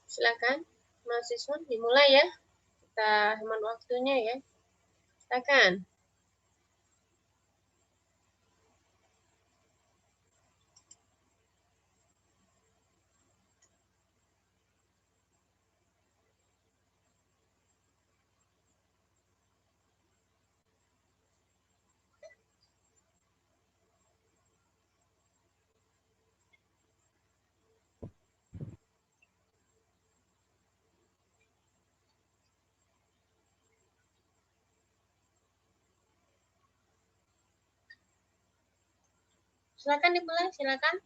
Silakan mahasiswa dimulai ya. Kita hemat waktunya ya. Silakan. Silakan dimulai, silakan.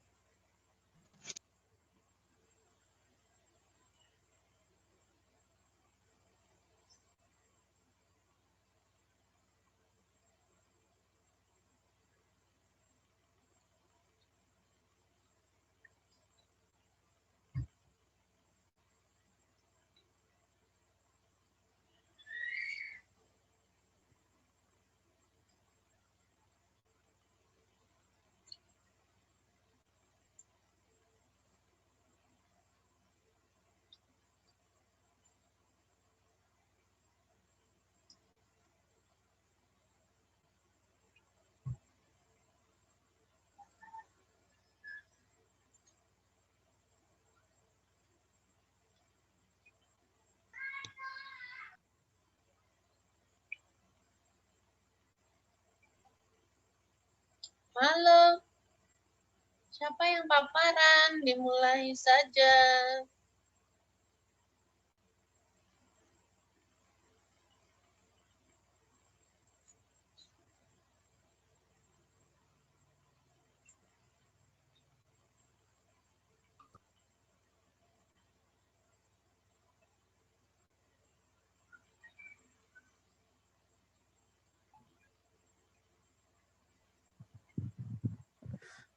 Halo. Siapa yang paparan? Dimulai saja.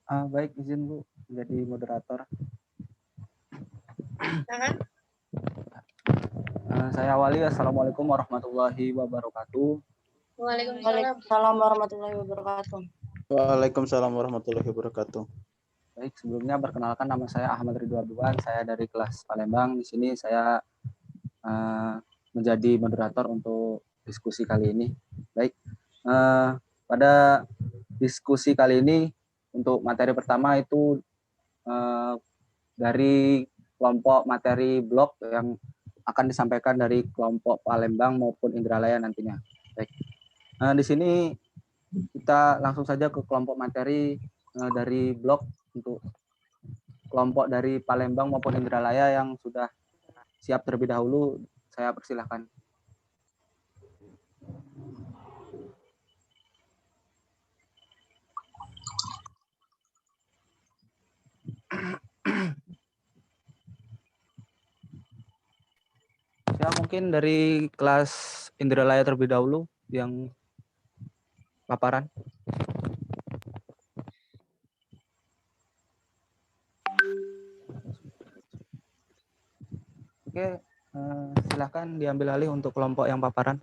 Baik, izin Bu jadi moderator. Saya awali. Assalamualaikum warahmatullahi wabarakatuh. Waalaikumsalam warahmatullahi wabarakatuh. Waalaikumsalam warahmatullahi wabarakatuh. Baik, sebelumnya perkenalkan, nama saya Ahmad Ridwan. Saya dari kelas Palembang. Di sini saya menjadi moderator untuk diskusi kali ini. Baik, pada diskusi kali ini untuk materi pertama itu dari kelompok materi blok yang akan disampaikan dari kelompok Palembang maupun Indralaya nantinya. Baik, di sini kita langsung saja ke kelompok materi dari blok untuk kelompok dari Palembang maupun Indralaya yang sudah siap terlebih dahulu. Saya persilahkan. Ya, mungkin dari kelas Indralaya terlebih dahulu yang paparan. Oke, silahkan diambil alih untuk kelompok yang paparan.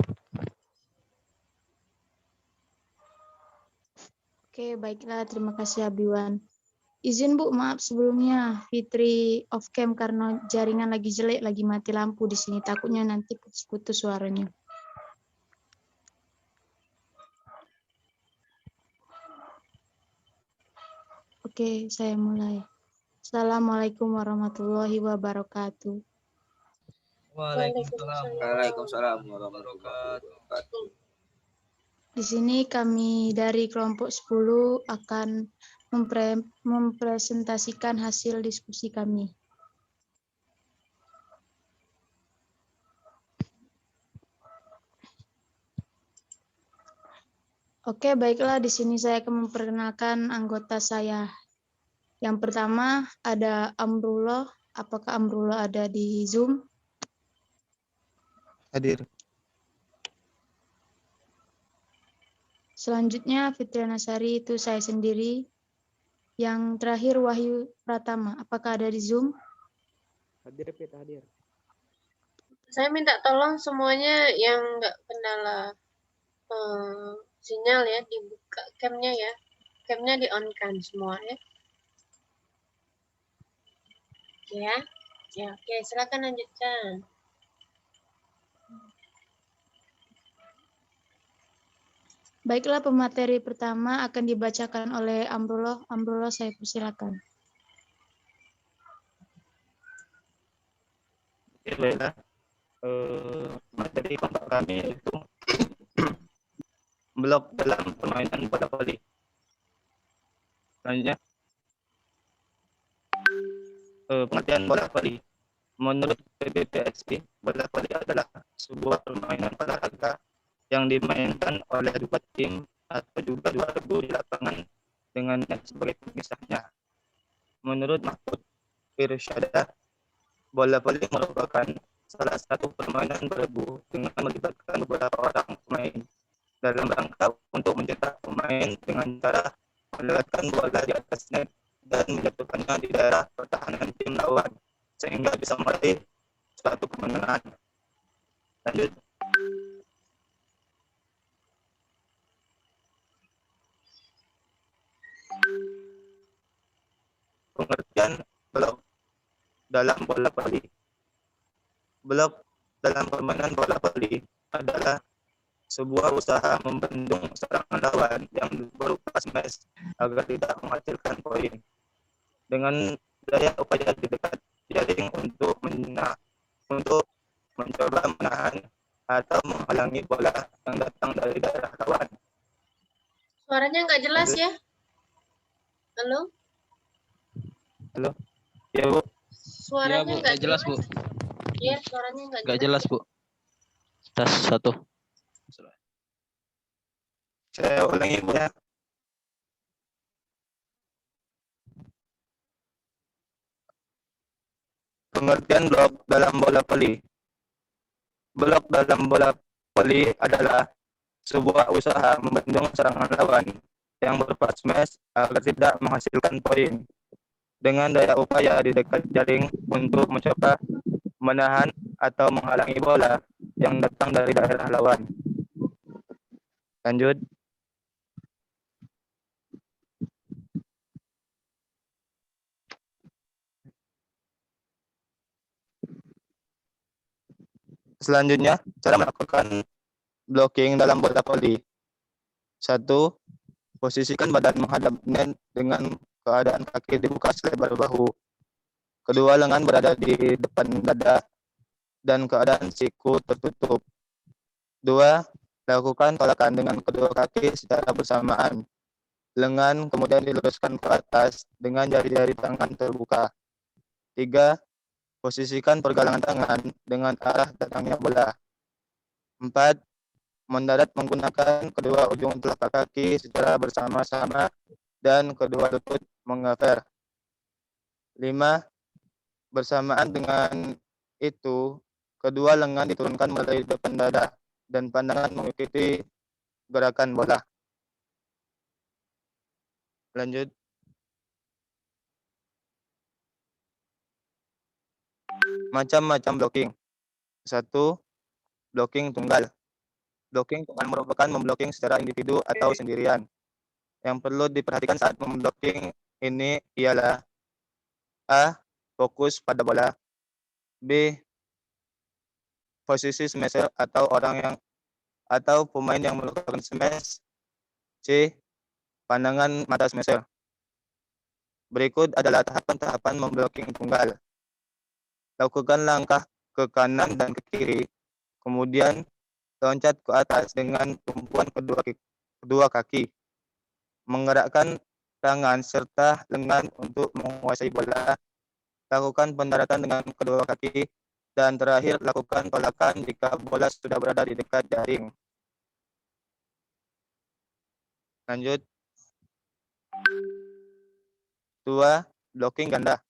Oke, baiklah. Terima kasih Abiwan. Izin Bu, maaf sebelumnya Fitri off cam karena jaringan lagi jelek, lagi mati lampu di sini. Takutnya nanti putus-putus suaranya. Oke, saya mulai. Assalamualaikum warahmatullahi wabarakatuh. Waalaikumsalam warahmatullahi wabarakatuh. Di sini kami dari kelompok 10 akan mempresentasikan hasil diskusi kami. Oke, baiklah, di sini saya akan memperkenalkan anggota saya. Yang pertama ada Amrullah. Apakah Amrullah ada di Zoom? Hadir. Selanjutnya Fitriana Sari, itu saya sendiri. Yang terakhir Wahyu Pratama, apakah ada di Zoom? Hadir, hadir. Saya minta tolong semuanya yang nggak kendala sinyal ya, dibuka camnya ya. Camnya di on kan semua ya. Ya. Ya, oke, silakan lanjutkan. Baiklah, pemateri pertama akan dibacakan oleh Amrullah. Amrullah, saya persilakan. Oke, baiklah. Materi kelompok kami itu blok dalam permainan bola voli. Selanjutnya, pengertian bola voli. Menurut PBPSI, bola voli adalah sebuah permainan olahraga yang dimainkan oleh dua tim atau juga dua regu di lapangan dengan net sebagai pemisahnya. Menurut Mahfud Irsyada, bola voli merupakan salah satu permainan beregu dengan melibatkan beberapa orang pemain dalam rangka untuk mencetak pemain dengan cara melewatkan bola di atas net dan menjatuhkannya di daerah pertahanan tim lawan sehingga bisa meraih suatu kemenangan. Lanjut. Pengertian blok dalam bola voli. Blok dalam permainan bola voli adalah sebuah usaha membendung serangan lawan yang berupa smash agar tidak menghasilkan poin. Dengan daya upaya di dekat jaring untuk mencoba menahan atau menghalangi bola yang datang dari daerah lawan. Suaranya nggak jelas ya? Halo? Halo? Ya, Bu. Suaranya Bu, nggak nggak jelas, Bu. Iya, suaranya nggak Nggak jelas, Bu. Tes 1. Saya ulangi, Bu, ya. Pengertian blok dalam bola voli. Blok dalam bola voli adalah sebuah usaha membendung serangan lawan yang berupa smash agar tidak menghasilkan poin. Dengan daya upaya di dekat jaring untuk mencoba menahan atau menghalangi bola yang datang dari daerah lawan. Lanjut. Selanjutnya, cara melakukan blocking dalam bola voli. 1. Posisikan badan menghadap net dengan keadaan kaki dibuka selebar bahu. Kedua lengan berada di depan dada dan keadaan siku tertutup. 2. Lakukan tolakan dengan kedua kaki secara bersamaan. Lengan kemudian diluruskan ke atas dengan jari-jari tangan terbuka. 3. Posisikan pergelangan tangan dengan arah datangnya bola. 4. Mendarat menggunakan kedua ujung telapak kaki secara bersama-sama dan kedua lutut mengefer. 5. Bersamaan dengan itu, kedua lengan diturunkan melalui depan dada dan pandangan mengikuti gerakan bola. Lanjut. Macam-macam blocking. 1. Blocking tunggal. Blocking tunggal merupakan memblocking secara individu atau sendirian. Yang perlu diperhatikan saat memblocking ini ialah A. Fokus pada bola. B. Posisi smasher atau pemain yang melakukan smash. C. Pandangan mata smasher. Berikut adalah tahapan-tahapan memblocking tunggal. Lakukan langkah ke kanan dan ke kiri, kemudian loncat ke atas dengan tumpuan kedua kaki. Menggerakkan tangan serta lengan untuk menguasai bola. Lakukan pendaratan dengan kedua kaki. Dan terakhir, lakukan tolakan jika bola sudah berada di dekat jaring. Lanjut. 2. Blocking ganda.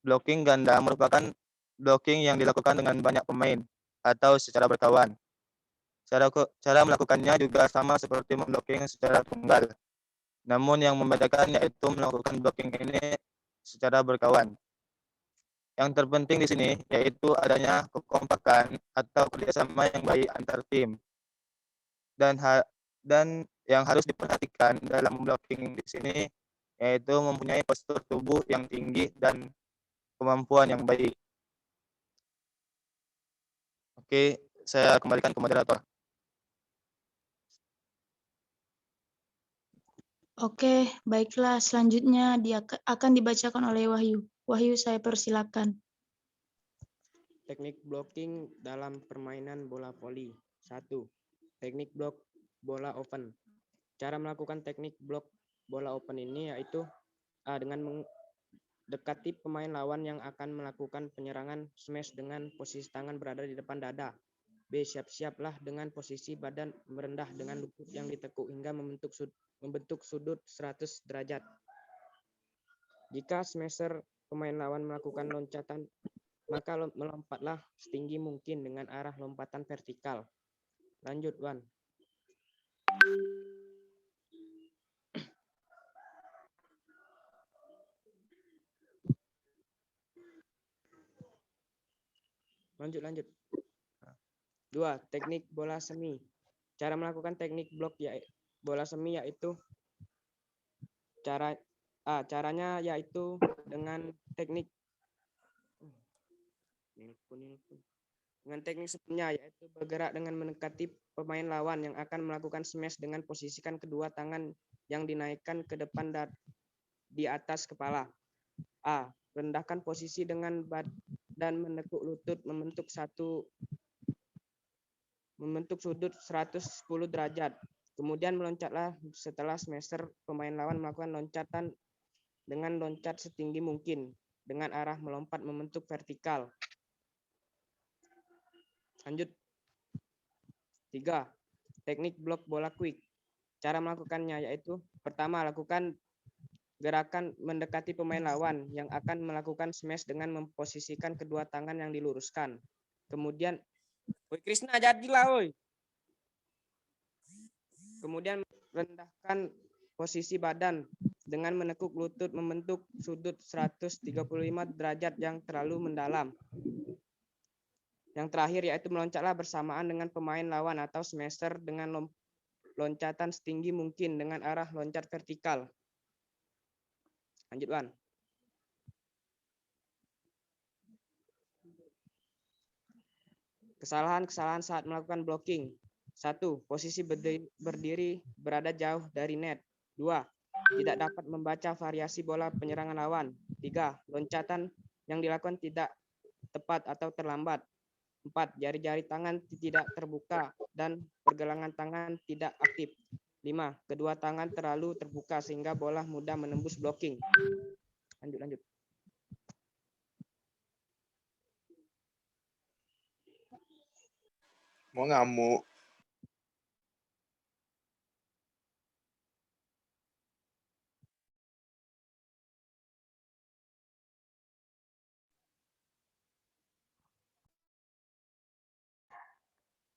Blocking ganda merupakan blocking yang dilakukan dengan banyak pemain atau secara berkawan. Cara melakukannya juga sama seperti memblocking secara tunggal. Namun yang membedakan yaitu melakukan blocking ini secara berkawan. Yang terpenting di sini yaitu adanya kekompakan atau kerjasama yang baik antar tim. Dan yang harus diperhatikan dalam blocking di sini yaitu mempunyai postur tubuh yang tinggi dan kemampuan yang baik. Oke, saya kembalikan ke moderator. Oke, baiklah. Selanjutnya dia akan dibacakan oleh Wahyu. Wahyu, saya persilakan. Teknik blocking dalam permainan bola voli. 1. Teknik blok bola open. Cara melakukan teknik blok bola open ini yaitu A. Dengan mendekati pemain lawan yang akan melakukan penyerangan smash dengan posisi tangan berada di depan dada. B. Siap-siaplah dengan posisi badan merendah dengan lutut yang ditekuk hingga membentuk sudut 100 derajat. Jika smasher pemain lawan melakukan loncatan, maka melompatlah setinggi mungkin dengan arah lompatan vertikal. Lanjut, Wan. Lanjut. 2. Teknik bola semi. Cara melakukan teknik blok bola semi yaitu caranya yaitu dengan teknik sebelumnya, yaitu bergerak dengan mendekati pemain lawan yang akan melakukan smash dengan posisikan kedua tangan yang dinaikkan ke depan di atas kepala. A. Rendahkan posisi dengan badan menekuk lutut membentuk sudut 110 derajat. Kemudian meloncatlah setelah smasher pemain lawan melakukan loncatan dengan loncat setinggi mungkin dengan arah melompat membentuk vertikal. Lanjut. 3. Teknik blok bola quick. Cara melakukannya yaitu pertama, lakukan gerakan mendekati pemain lawan yang akan melakukan smash dengan memposisikan kedua tangan yang diluruskan. Kemudian, woi Krisna jadilah woi. Kemudian rendahkan posisi badan dengan menekuk lutut membentuk sudut 135 derajat yang terlalu mendalam. Yang terakhir yaitu meloncatlah bersamaan dengan pemain lawan atau smasher dengan loncatan setinggi mungkin dengan arah loncat vertikal. Lanjut, Wan. Kesalahan saat melakukan blocking. 1. Posisi berdiri berada jauh dari net. 2. Tidak dapat membaca variasi bola penyerangan lawan. 3. Loncatan yang dilakukan tidak tepat atau terlambat. 4. Jari-jari tangan tidak terbuka dan pergelangan tangan tidak aktif. 5. Kedua tangan terlalu terbuka sehingga bola mudah menembus blocking. Lanjut. Mau ngamuk.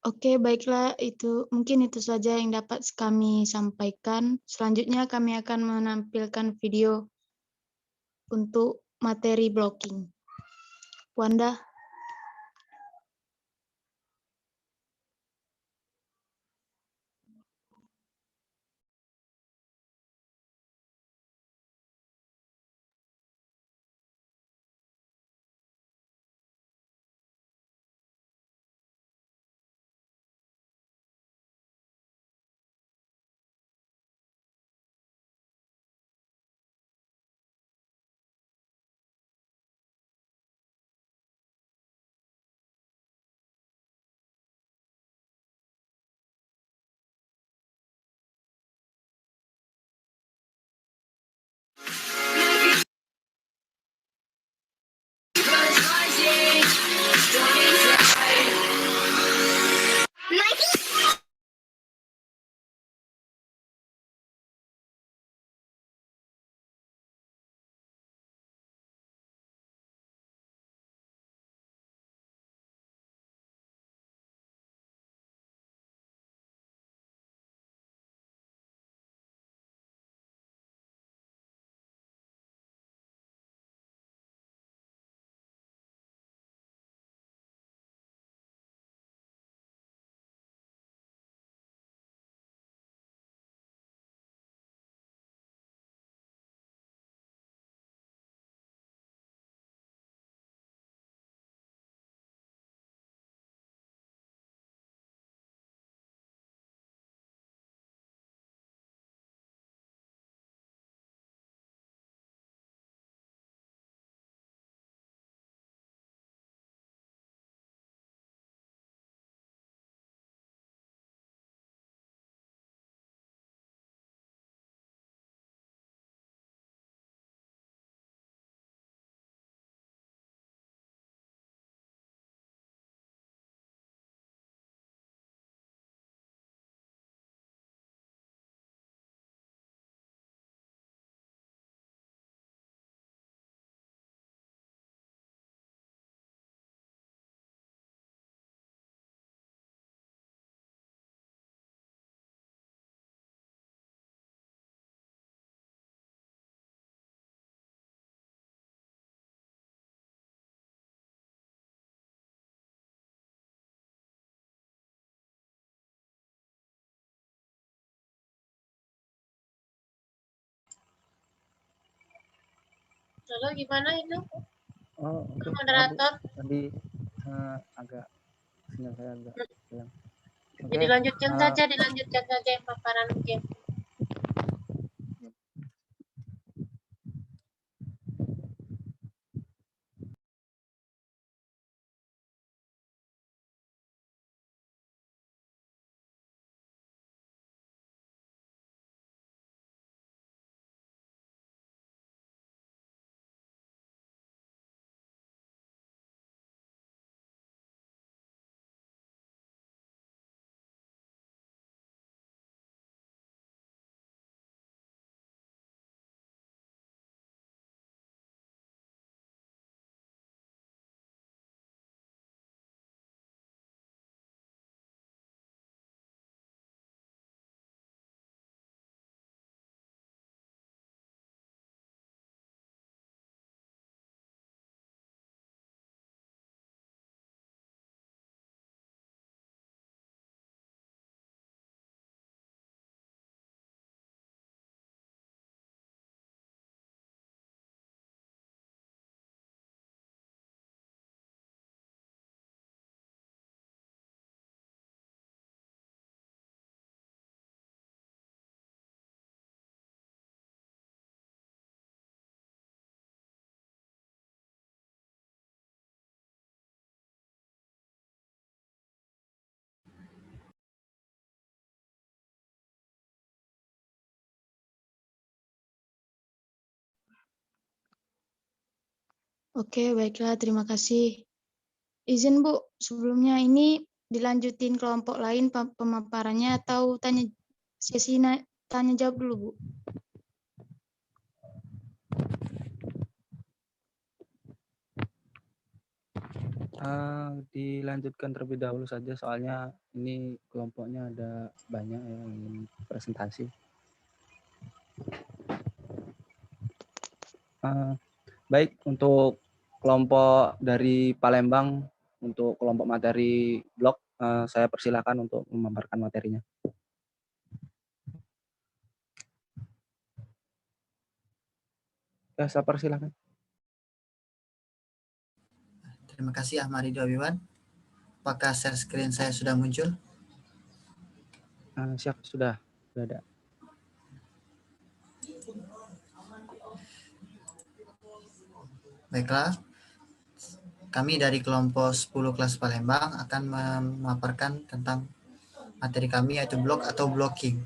Oke, baiklah, mungkin itu saja yang dapat kami sampaikan. Selanjutnya kami akan menampilkan video untuk materi blocking. Wanda. Halo, gimana itu? Oh, oke. Maaf, Bu. Moderator. Tadi agak sinyal saya agak hilang. Oke. Jadi dilanjutkan saja yang paparan game. Oke, baiklah. Terima kasih. Izin Bu, sebelumnya ini dilanjutin kelompok lain pemaparannya atau sesi tanya jawab dulu, Bu? Dilanjutkan terlebih dahulu saja, soalnya ini kelompoknya ada banyak yang ingin presentasi. Baik, untuk kelompok dari Palembang, untuk kelompok materi blog, saya persilakan untuk memaparkan materinya. Ya, saya persilakan. Terima kasih Ahmad Ridho Abiwan. Apakah share screen saya sudah muncul? Siap, sudah ada. Baiklah, kami dari kelompok 10 kelas Palembang akan memaparkan tentang materi kami yaitu blog atau blocking.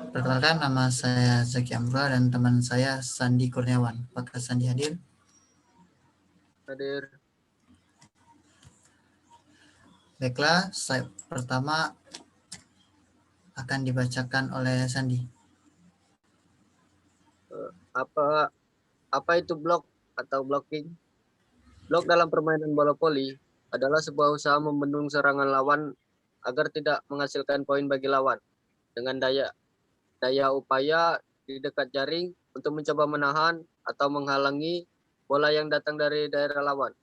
Perkenalkan, nama saya Zaki Amrullah dan teman saya Sandi Kurniawan. Apakah Sandi hadir? Hadir. Baiklah, slide pertama akan dibacakan oleh Sandi. Apa itu blok atau blocking? Blok dalam permainan bola voli adalah sebuah usaha membendung serangan lawan agar tidak menghasilkan poin bagi lawan dengan daya upaya di dekat jaring untuk mencoba menahan atau menghalangi bola yang datang dari daerah lawan.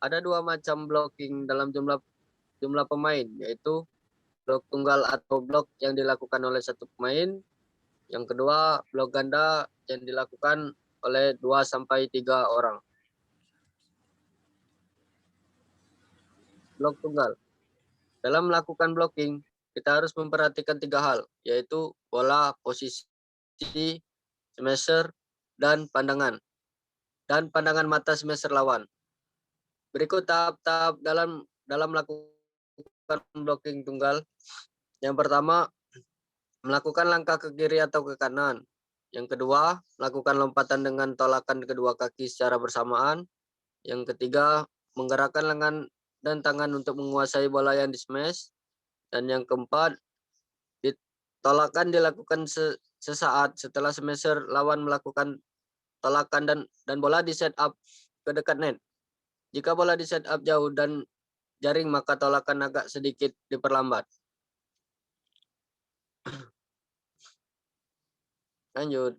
Ada dua macam blocking dalam jumlah pemain, yaitu blok tunggal atau blok yang dilakukan oleh satu pemain. Yang kedua, blok ganda yang dilakukan oleh 2-3 orang. Blok tunggal. Dalam melakukan blocking, kita harus memperhatikan 3 hal, yaitu bola, posisi, smasher, dan pandangan mata smasher lawan. Berikut tahap-tahap dalam melakukan blocking tunggal. Yang pertama, melakukan langkah ke kiri atau ke kanan. Yang kedua, melakukan lompatan dengan tolakan kedua kaki secara bersamaan. Yang ketiga, menggerakkan lengan dan tangan untuk menguasai bola yang di-smash. Dan yang keempat, tolakan dilakukan sesaat setelah smasher lawan melakukan tolakan dan bola di set up ke dekat net. Jika bola di set up jauh dan jaring, maka tolakan agak sedikit diperlambat. Lanjut.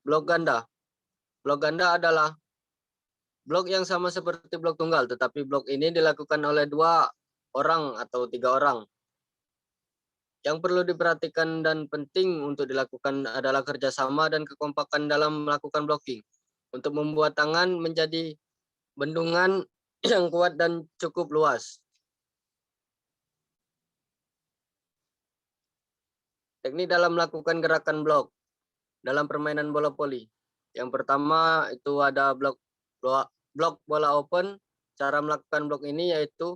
Blok ganda. Blok ganda adalah blok yang sama seperti blok tunggal, tetapi blok ini dilakukan oleh 2 orang atau 3 orang. Yang perlu diperhatikan dan penting untuk dilakukan adalah kerjasama dan kekompakan dalam melakukan blocking untuk membuat tangan menjadi bendungan yang kuat dan cukup luas. Teknik dalam melakukan gerakan blok dalam permainan bola voli. Yang pertama itu ada blok bola open. Cara melakukan blok ini yaitu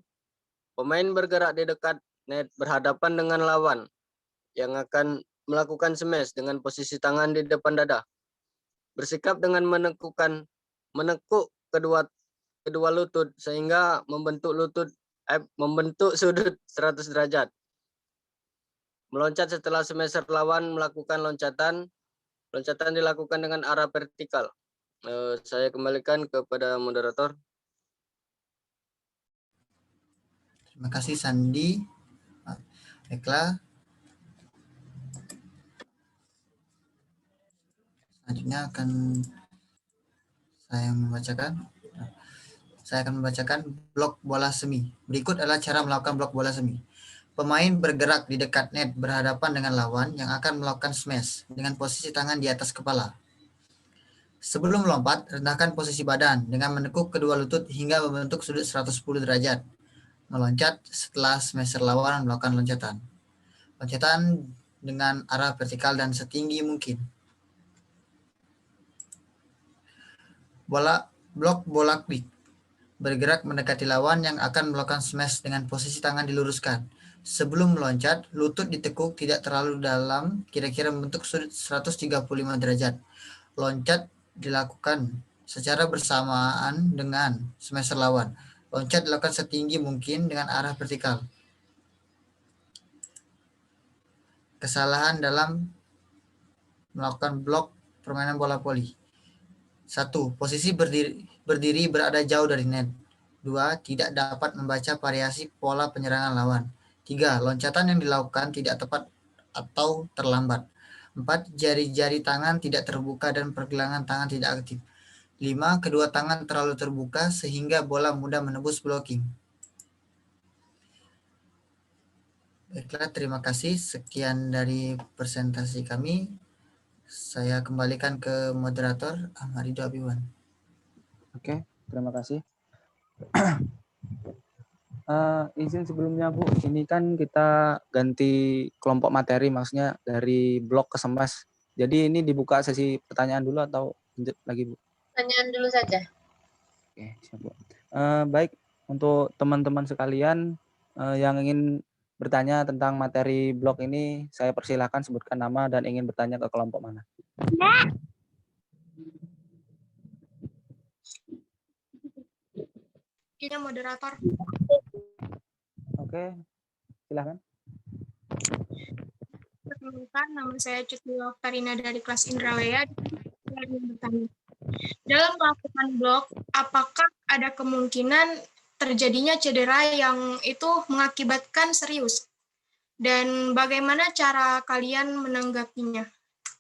pemain bergerak di dekat net berhadapan dengan lawan yang akan melakukan smash dengan posisi tangan di depan dada. Bersikap dengan menekuk kedua lutut sehingga membentuk sudut 100 derajat. Meloncat setelah smasher lawan melakukan loncatan. Loncatan dilakukan dengan arah vertikal. Saya kembalikan kepada moderator. Terima kasih Sandi. Baiklah. Selanjutnya saya akan membacakan blok bola semi. Berikut adalah cara melakukan blok bola semi. Pemain bergerak di dekat net berhadapan dengan lawan yang akan melakukan smash dengan posisi tangan di atas kepala. Sebelum melompat, rendahkan posisi badan dengan menekuk kedua lutut hingga membentuk sudut 110 derajat. Meloncat setelah smasher lawan melakukan loncatan. Loncatan dengan arah vertikal dan setinggi mungkin. Blok bola quick. Bergerak mendekati lawan yang akan melakukan smash dengan posisi tangan diluruskan. Sebelum meloncat, lutut ditekuk tidak terlalu dalam, kira-kira membentuk sudut 135 derajat. Loncat dilakukan secara bersamaan dengan smasher lawan. Loncat dilakukan setinggi mungkin dengan arah vertikal. Kesalahan dalam melakukan blok permainan bola voli. 1. Posisi berdiri berada jauh dari net. 2. Tidak dapat membaca variasi pola penyerangan lawan. 3. Loncatan yang dilakukan tidak tepat atau terlambat. 4. Jari-jari tangan tidak terbuka dan pergelangan tangan tidak aktif. 5. Kedua tangan terlalu terbuka sehingga bola mudah menembus blocking. Baiklah, terima kasih. Sekian dari presentasi kami. Saya kembalikan ke moderator Ahmad Ridho Abiwan. Oke, terima kasih. Izin sebelumnya Bu, ini kan kita ganti kelompok materi, maksudnya dari blok ke smash. Jadi ini dibuka sesi pertanyaan dulu atau lanjut lagi Bu? Pertanyaan dulu saja. Oke, siap Bu. Baik, untuk teman-teman sekalian yang ingin bertanya tentang materi blok ini, saya persilahkan sebutkan nama dan ingin bertanya ke kelompok mana. Ini moderator. Oke, silakan. Perkenalkan, nama saya Cutio Karina dari kelas Indralaya. Dalam melakukan blok, apakah ada kemungkinan terjadinya cedera yang itu mengakibatkan serius? Dan bagaimana cara kalian menanggapinya?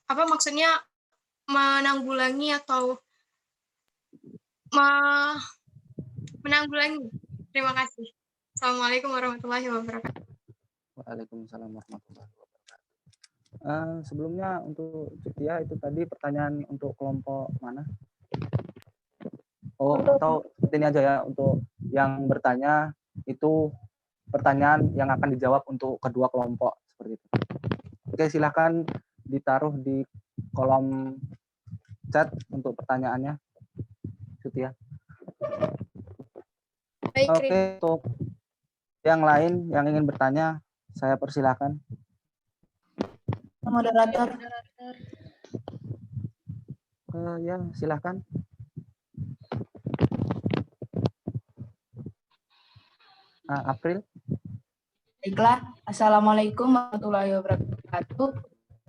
Apa maksudnya menanggulangi atau menanggulangi? Terima kasih. Assalamualaikum warahmatullahi wabarakatuh. Waalaikumsalam warahmatullahi wabarakatuh. Sebelumnya untuk Cutia itu tadi pertanyaan untuk kelompok mana? Oh, atau ini aja ya, untuk yang bertanya itu pertanyaan yang akan dijawab untuk kedua kelompok seperti itu. Oke, silakan ditaruh di kolom chat untuk pertanyaannya, Cutia. Oke, untuk yang lain yang ingin bertanya, saya persilakan. Moderator. Ya, silakan. April. Baiklah, Assalamualaikum warahmatullahi wabarakatuh.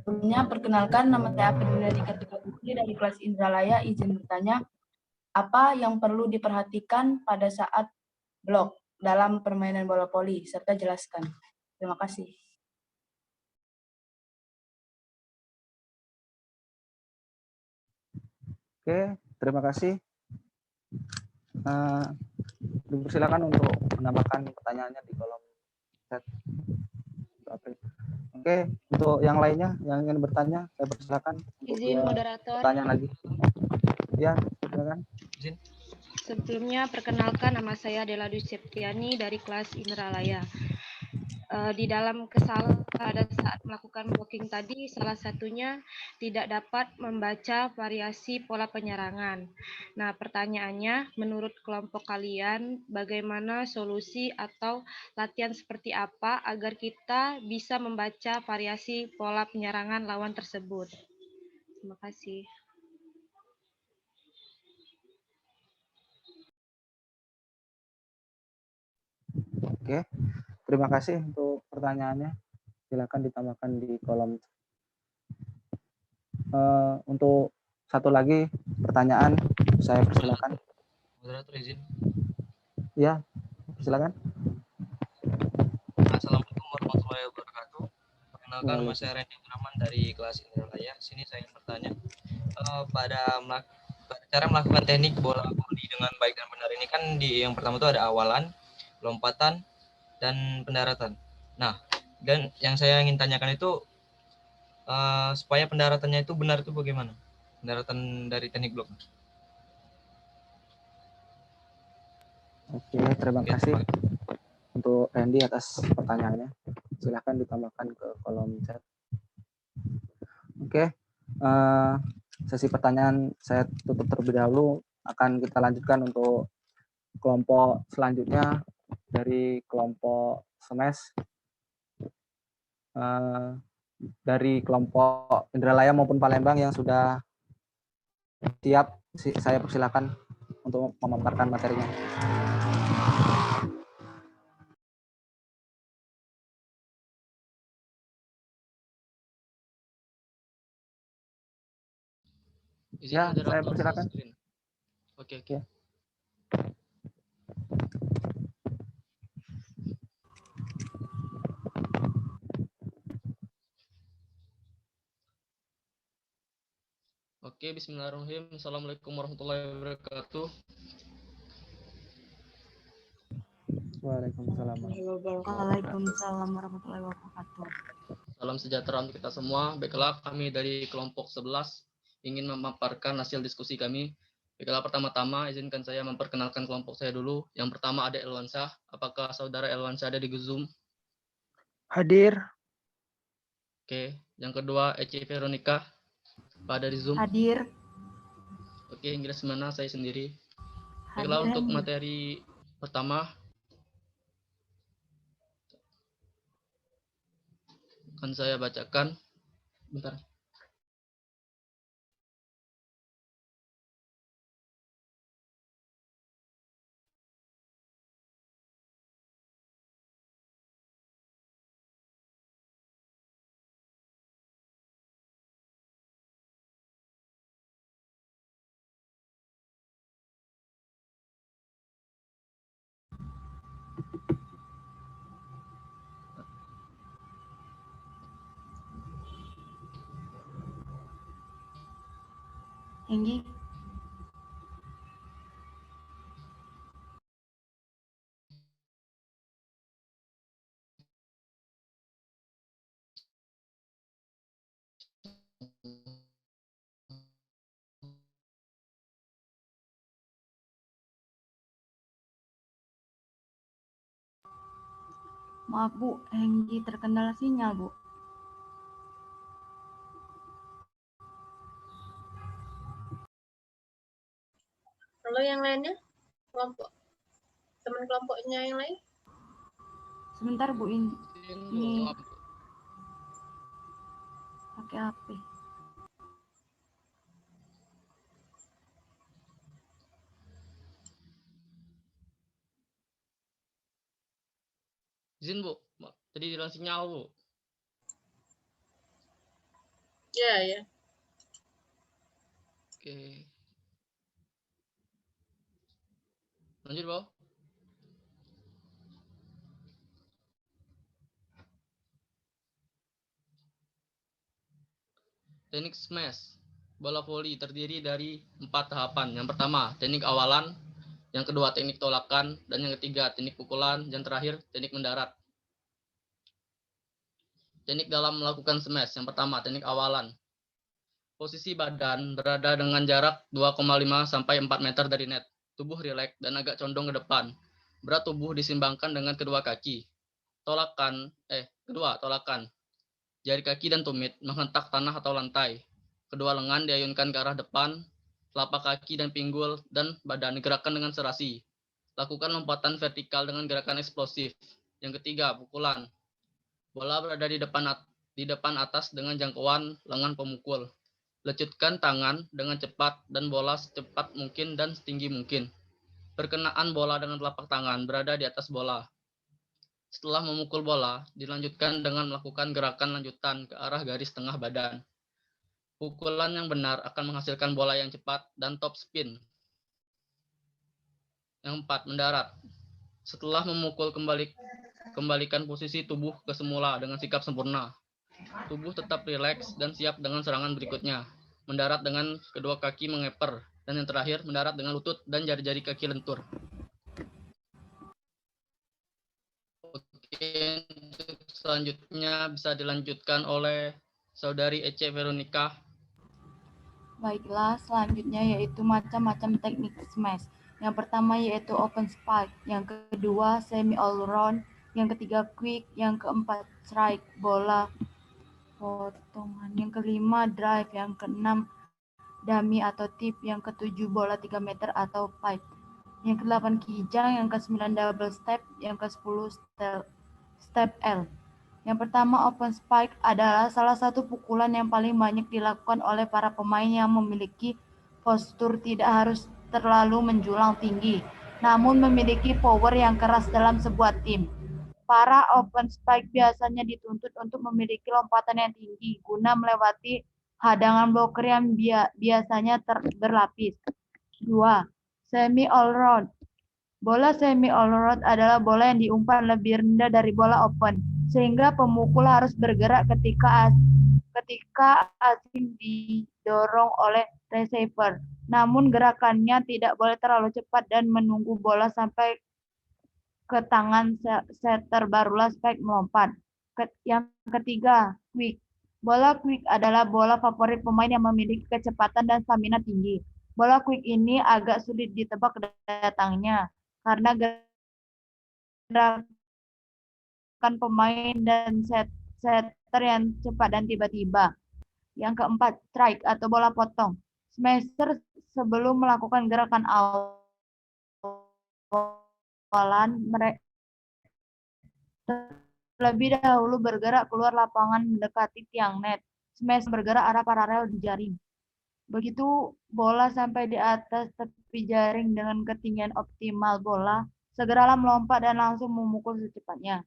Sebelumnya perkenalkan, nama saya April dari kelas Indralaya. Izin bertanya, apa yang perlu diperhatikan pada saat blok dalam permainan bola voli, serta jelaskan. Terima kasih. Oke, terima kasih. Dipersilakan untuk menambahkan pertanyaannya di kolom chat. Oke, untuk yang lainnya yang ingin bertanya, saya persilakan untuk Izin dua moderator. pertanyaan lagi. Ya, silakan. Sebelumnya perkenalkan, nama saya Dela Dwi Septiani dari kelas Indralaya. Di dalam kesalahan pada saat melakukan blocking tadi, salah satunya tidak dapat membaca variasi pola penyerangan. Nah, pertanyaannya, menurut kelompok kalian, bagaimana solusi atau latihan seperti apa agar kita bisa membaca variasi pola penyerangan lawan tersebut? Terima kasih. Oke, terima kasih untuk pertanyaannya. Silakan ditambahkan di kolom. Untuk satu lagi pertanyaan, saya persilakan. Moderator izin. Ya, silakan. Assalamualaikum warahmatullahi wabarakatuh. Perkenalkan, nama saya Randy Abdurrahman dari kelas Indralaya. Sini saya ingin bertanya, pada cara melakukan teknik bola voli dengan baik dan benar ini kan yang pertama itu ada awalan, lompatan, dan pendaratan. Nah, dan yang saya ingin tanyakan itu supaya pendaratannya itu benar itu bagaimana? Pendaratan dari teknik blok. Oke, terima kasih untuk Randy atas pertanyaannya. Silahkan ditambahkan ke kolom chat. Oke, sesi pertanyaan saya tutup terlebih dahulu. Akan kita lanjutkan untuk kelompok selanjutnya dari kelompok SMES. Dari kelompok Indralaya maupun Palembang yang sudah siap, saya persilakan untuk memaparkan materinya. Izin Ya, moderator, saya persilakan. Oke. Ya. Oke, bismillahirrahmanirrahim. Assalamualaikum warahmatullahi wabarakatuh. Waalaikumsalam. Waalaikumsalam warahmatullahi wabarakatuh. Salam sejahtera untuk kita semua. Baiklah, kami dari kelompok 11 ingin memaparkan hasil diskusi kami. Baiklah, pertama-tama izinkan saya memperkenalkan kelompok saya dulu. Yang pertama ada Elwansyah. Apakah saudara Elwansyah ada di Zoom? Hadir. Oke. Yang kedua Eci Veronica. Ada di Zoom? Hadir. Oke, Inggris mana saya sendiri. Baiklah, untuk materi pertama akan saya bacakan. Bentar. Enggi. Maaf Bu, Enggi terkendala sinyal Bu. Halo, yang lainnya? Teman kelompoknya yang lain? Sebentar Bu, ini pakai HP. Izin Bu, tadi hilang sinyal Bu. Ya. Oke. Lanjut Bu. Teknik smash bola voli terdiri dari 4 tahapan. Yang pertama, teknik awalan. Yang kedua, teknik tolakan. Dan yang ketiga, teknik pukulan. Yang terakhir, teknik mendarat. Teknik dalam melakukan smash. Yang pertama, teknik awalan. Posisi badan berada dengan jarak 2,5 sampai 4 meter dari net. Tubuh rileks dan agak condong ke depan. Berat tubuh disimbangkan dengan kedua kaki. Tolakan. Jari kaki dan tumit menghentak tanah atau lantai. Kedua lengan diayunkan ke arah depan, telapak kaki dan pinggul dan badan digerakkan dengan serasi. Lakukan lompatan vertikal dengan gerakan eksplosif. Yang ketiga, pukulan. Bola berada di depan atas dengan jangkauan lengan pemukul. Lecutkan tangan dengan cepat dan bola secepat mungkin dan setinggi mungkin. Perkenaan bola dengan telapak tangan berada di atas bola. Setelah memukul bola, dilanjutkan dengan melakukan gerakan lanjutan ke arah garis tengah badan. Pukulan yang benar akan menghasilkan bola yang cepat dan top spin. Yang 4, mendarat. Setelah memukul kembalikan posisi tubuh ke semula dengan sikap sempurna. Tubuh tetap rileks dan siap dengan serangan berikutnya. Mendarat dengan kedua kaki mengeper. Dan yang terakhir, mendarat dengan lutut dan jari-jari kaki lentur. Oke, untuk selanjutnya bisa dilanjutkan oleh Saudari Ece Veronica. Baiklah, selanjutnya yaitu macam-macam teknik smash. Yang pertama yaitu open spike, yang kedua semi all round, yang ketiga quick, yang keempat strike, bola potongan, yang kelima drive, yang keenam dummy atau tip, yang ketujuh bola 3 meter atau pipe, yang ke-8 kijang, yang ke-9 double step, yang ke-10 step L. Yang pertama, open spike adalah salah satu pukulan yang paling banyak dilakukan oleh para pemain yang memiliki postur tidak harus terlalu menjulang tinggi, namun memiliki power yang keras dalam sebuah tim. Para open spike biasanya dituntut untuk memiliki lompatan yang tinggi guna melewati hadangan bloker yang biasanya berlapis. 2. Semi all round. Bola semi all round adalah bola yang diumpan lebih rendah dari bola open, sehingga pemukul harus bergerak ketika asing didorong oleh receiver. Namun gerakannya tidak boleh terlalu cepat dan menunggu bola sampai ke tangan setter barulah spike melompat. Yang ketiga, quick. Bola quick adalah bola favorit pemain yang memiliki kecepatan dan stamina tinggi. Bola quick ini agak sulit ditebak datangnya karena gerakan pemain dan setter yang cepat dan tiba-tiba. Yang keempat, strike atau bola potong. Smasher sebelum melakukan gerakan awalan, terlebih dahulu bergerak keluar lapangan mendekati tiang net. Smash bergerak arah paralel di jaring. Begitu bola sampai di atas tepi jaring dengan ketinggian optimal bola, segeralah melompat dan langsung memukul secepatnya.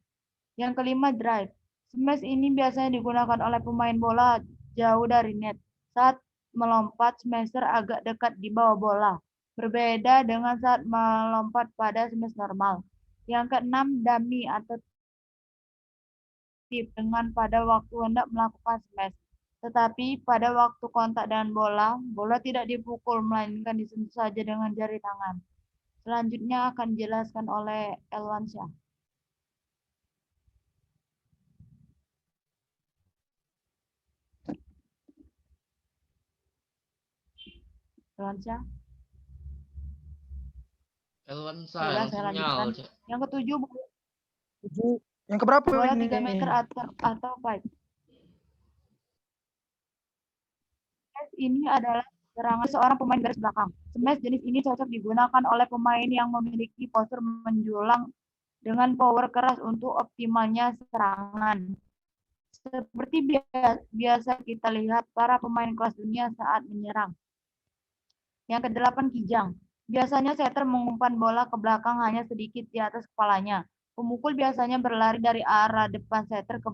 Yang kelima, drive. Smash ini biasanya digunakan oleh pemain bola jauh dari net. Saat melompat, smasher agak dekat di bawah bola. Berbeda dengan saat melompat pada smash normal. Yang keenam, dummy atau tip dengan pada waktu hendak melakukan smash. Tetapi pada waktu kontak dengan bola, bola tidak dipukul, melainkan disentuh saja dengan jari tangan. Selanjutnya akan dijelaskan oleh Elwansyah. Elwansyah. Elwansyah, Saya lanjutkan. Yang ketujuh, yang keberapa bola ini? 3 meter atau pipe. Ini adalah serangan seorang pemain garis belakang. Smash jenis ini cocok digunakan oleh pemain yang memiliki postur menjulang dengan power keras untuk optimalnya serangan. Seperti biasa kita lihat para pemain kelas dunia saat menyerang. Yang ke-8, kijang. Biasanya setter mengumpan bola ke belakang hanya sedikit di atas kepalanya. Pemukul biasanya berlari dari arah depan setter ke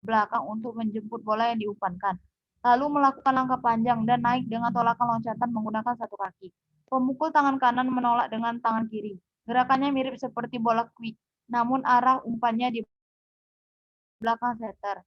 belakang untuk menjemput bola yang diumpankan, lalu melakukan langkah panjang dan naik dengan tolakan loncatan menggunakan satu kaki. Pemukul tangan kanan menolak dengan tangan kiri. Gerakannya mirip seperti bola quick, namun arah umpannya di belakang setter.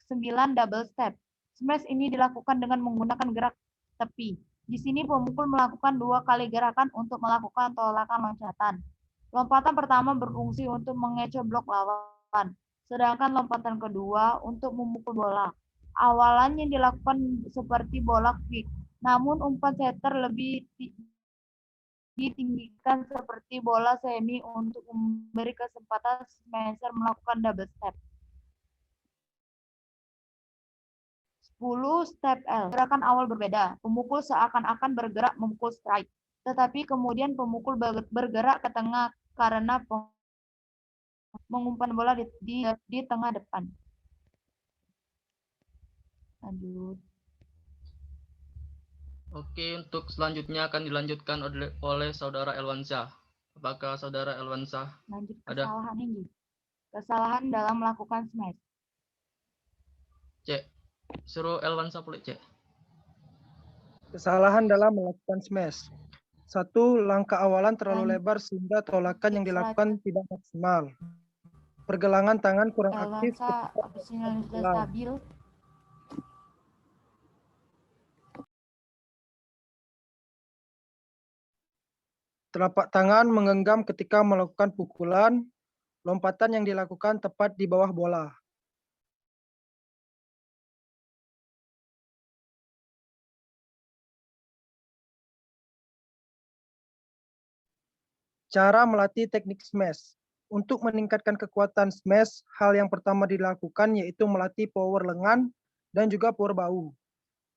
9, double step. Smash ini dilakukan dengan menggunakan gerak tepi. Di sini pemukul melakukan 2 kali gerakan untuk melakukan tolakan loncatan. Lompatan pertama berfungsi untuk mengecoh blok lawan. Sedangkan lompatan kedua untuk memukul bola. Awalannya dilakukan seperti bola quick, namun umpan setter lebih ditinggikan seperti bola semi untuk memberi kesempatan smasher melakukan double step. 10 step L. Gerakan awal berbeda. Pemukul seakan-akan bergerak memukul strike, tetapi kemudian pemukul bergerak ke tengah karena mengumpan bola di tengah depan. Lanjut. Oke, untuk selanjutnya akan dilanjutkan oleh Saudara Elwansyah. Apakah Saudara Elwansyah Lanjut ada? kesalahan ini. Kesalahan dalam melakukan smash. Cek, suruh Elwansyah pulih, Cek. Kesalahan dalam melakukan smash. 1. Langkah awalan terlalu lebar sehingga tolakan yang dilakukan tidak maksimal. Pergelangan tangan kurang aktif. Sinyalnya sudah stabil. Telapak tangan menggenggam ketika melakukan pukulan. Lompatan yang dilakukan tepat di bawah bola. Cara melatih teknik smash. Untuk meningkatkan kekuatan smash, hal yang pertama dilakukan yaitu melatih power lengan dan juga power bahu.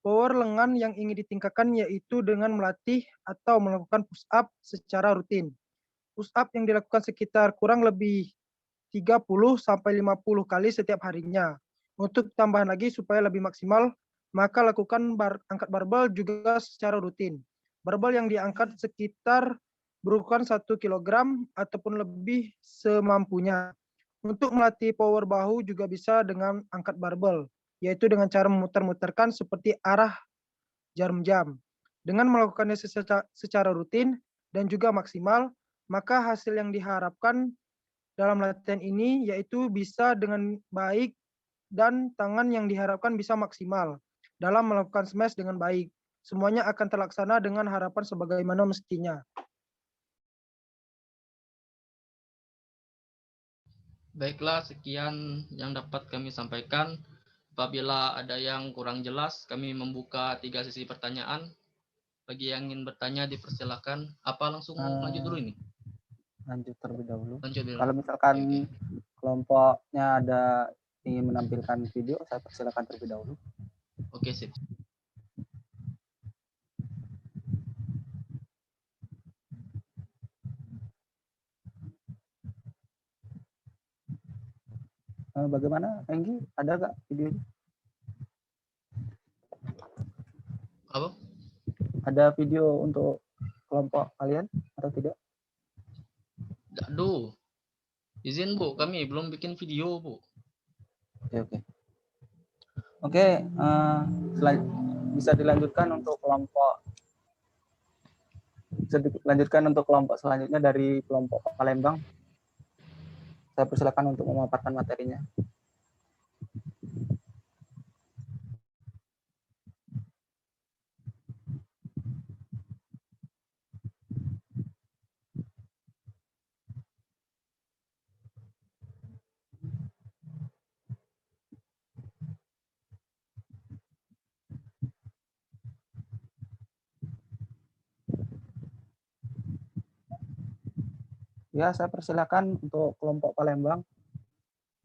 Power lengan yang ingin ditingkatkan yaitu dengan melatih atau melakukan push up secara rutin. Push up yang dilakukan sekitar kurang lebih 30-50 kali setiap harinya. Untuk tambahan lagi supaya lebih maksimal, maka lakukan angkat barbel juga secara rutin. Barbel yang diangkat sekitar berukuran 1 kg ataupun lebih semampunya. Untuk melatih power bahu juga bisa dengan angkat barbel, yaitu dengan cara memutar-mutarkan seperti arah jarum jam. Dengan melakukannya secara rutin dan juga maksimal, maka hasil yang diharapkan dalam latihan ini yaitu bisa dengan baik dan tangan yang diharapkan bisa maksimal dalam melakukan smash dengan baik. Semuanya akan terlaksana dengan harapan sebagaimana mestinya. Baiklah, sekian yang dapat kami sampaikan. Apabila ada yang kurang jelas, kami membuka 3 sesi pertanyaan. Bagi yang ingin bertanya, dipersilakan. Apa langsung lanjut dulu ini? Lanjut terlebih dahulu. Lanjut dulu. Kalau misalkan kelompoknya ada ingin menampilkan video, saya persilakan terlebih dahulu. Oke, sip. Bagaimana, Enggi? Ada nggak video? Apa? Ada video untuk kelompok kalian atau tidak? Aduh, izin Bu, kami belum bikin video Bu. Oke, bisa dilanjutkan untuk kelompok. Bisa dilanjutkan untuk kelompok selanjutnya dari kelompok Palembang. Saya persilakan untuk memaparkan materinya. Ya, saya persilakan untuk kelompok Palembang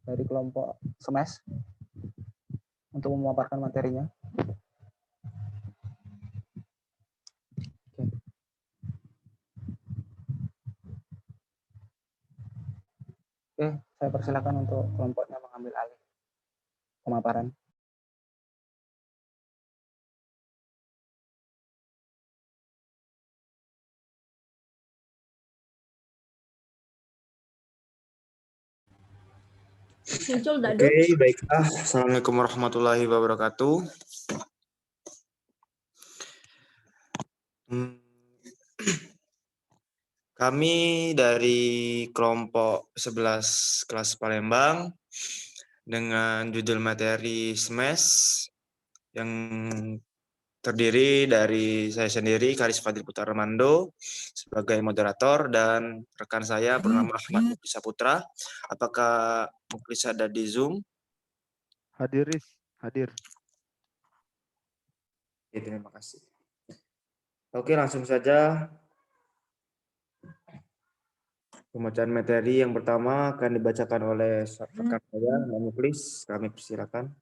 dari kelompok Smash untuk memaparkan materinya. Oke, saya persilakan untuk kelompoknya mengambil alih pemaparan. Oke, baiklah. Assalamualaikum warahmatullahi wabarakatuh. Kami dari kelompok 11 kelas Palembang dengan judul materi SMASH yang terdiri dari saya sendiri, Karis Fadil Putra Armando, sebagai moderator, dan rekan saya bernama Ahmad Muklis Saputra. Apakah Muklis ada di Zoom? Hadir. Oke, terima kasih. Oke, langsung saja. Pembacaan materi yang pertama akan dibacakan oleh rekan saya, Mbak Muklis. Kami persilakan.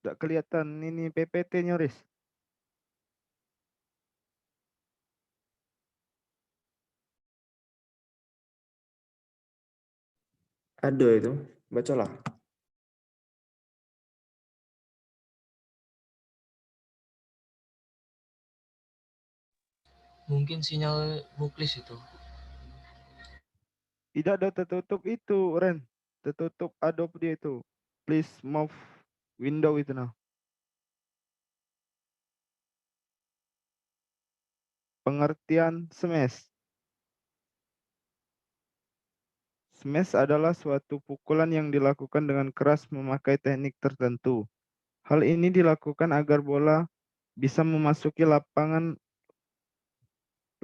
Tidak kelihatan ini PPT-nya, Riz. Ada itu, bacalah. Mungkin sinyal Muklis itu. Tidak ada tertutup itu, Ren. Tertutup Adobe dia itu. Please move window itu nah. Pengertian smash. Smash adalah suatu pukulan yang dilakukan dengan keras memakai teknik tertentu. Hal ini dilakukan agar bola bisa memasuki lapangan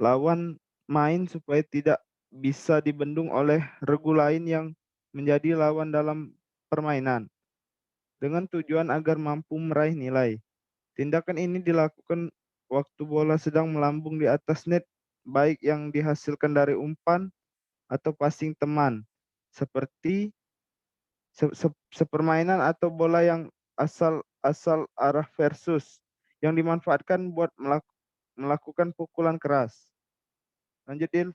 lawan main supaya tidak bisa dibendung oleh regu lain yang menjadi lawan dalam permainan, dengan tujuan agar mampu meraih nilai. Tindakan ini dilakukan waktu bola sedang melambung di atas net, baik yang dihasilkan dari umpan atau passing teman, seperti sepermainan atau bola yang asal arah versus, yang dimanfaatkan buat melakukan pukulan keras. Lanjut, Dil.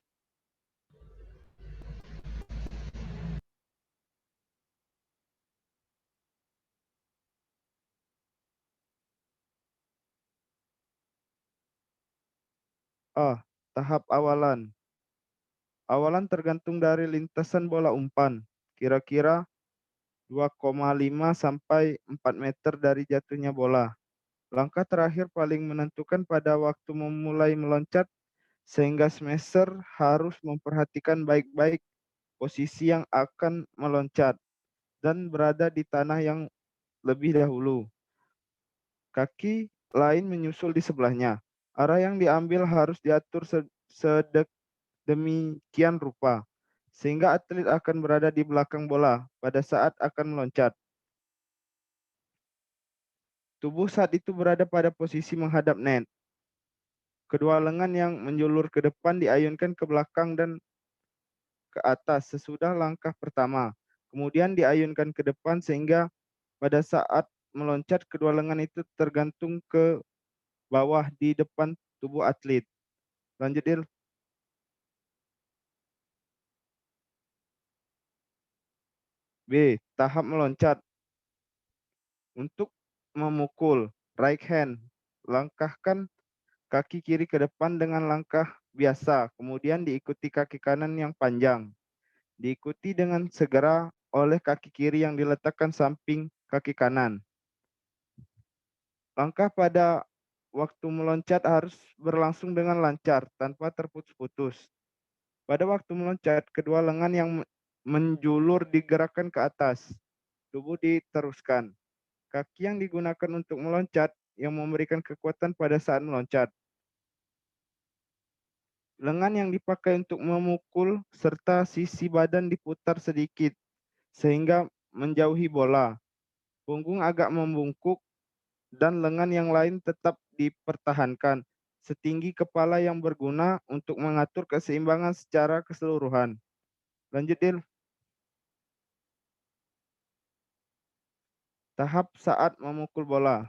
A. Tahap awalan. Awalan tergantung dari lintasan bola umpan, kira-kira 2,5 sampai 4 meter dari jatuhnya bola. Langkah terakhir paling menentukan pada waktu memulai meloncat, sehingga smasher harus memperhatikan baik-baik posisi yang akan meloncat dan berada di tanah yang lebih dahulu. Kaki lain menyusul di sebelahnya. Arah yang diambil harus diatur sedemikian rupa, sehingga atlet akan berada di belakang bola pada saat akan meloncat. Tubuh saat itu berada pada posisi menghadap net. Kedua lengan yang menjulur ke depan diayunkan ke belakang dan ke atas sesudah langkah pertama. Kemudian diayunkan ke depan sehingga pada saat meloncat kedua lengan itu tergantung ke bawah di depan tubuh atlet. Lanjut, Dil. B. Tahap meloncat. Untuk memukul, right hand, langkahkan kaki kiri ke depan dengan langkah biasa, kemudian diikuti kaki kanan yang panjang. Diikuti dengan segera oleh kaki kiri yang diletakkan samping kaki kanan. Langkah pada waktu meloncat harus berlangsung dengan lancar, tanpa terputus-putus. Pada waktu meloncat, kedua lengan yang menjulur digerakkan ke atas. Tubuh diteruskan. Kaki yang digunakan untuk meloncat yang memberikan kekuatan pada saat meloncat. Lengan yang dipakai untuk memukul serta sisi badan diputar sedikit sehingga menjauhi bola. Punggung agak membungkuk dan lengan yang lain tetap dipertahankan setinggi kepala yang berguna untuk mengatur keseimbangan secara keseluruhan. Lanjut, Dil. Tahap saat memukul bola.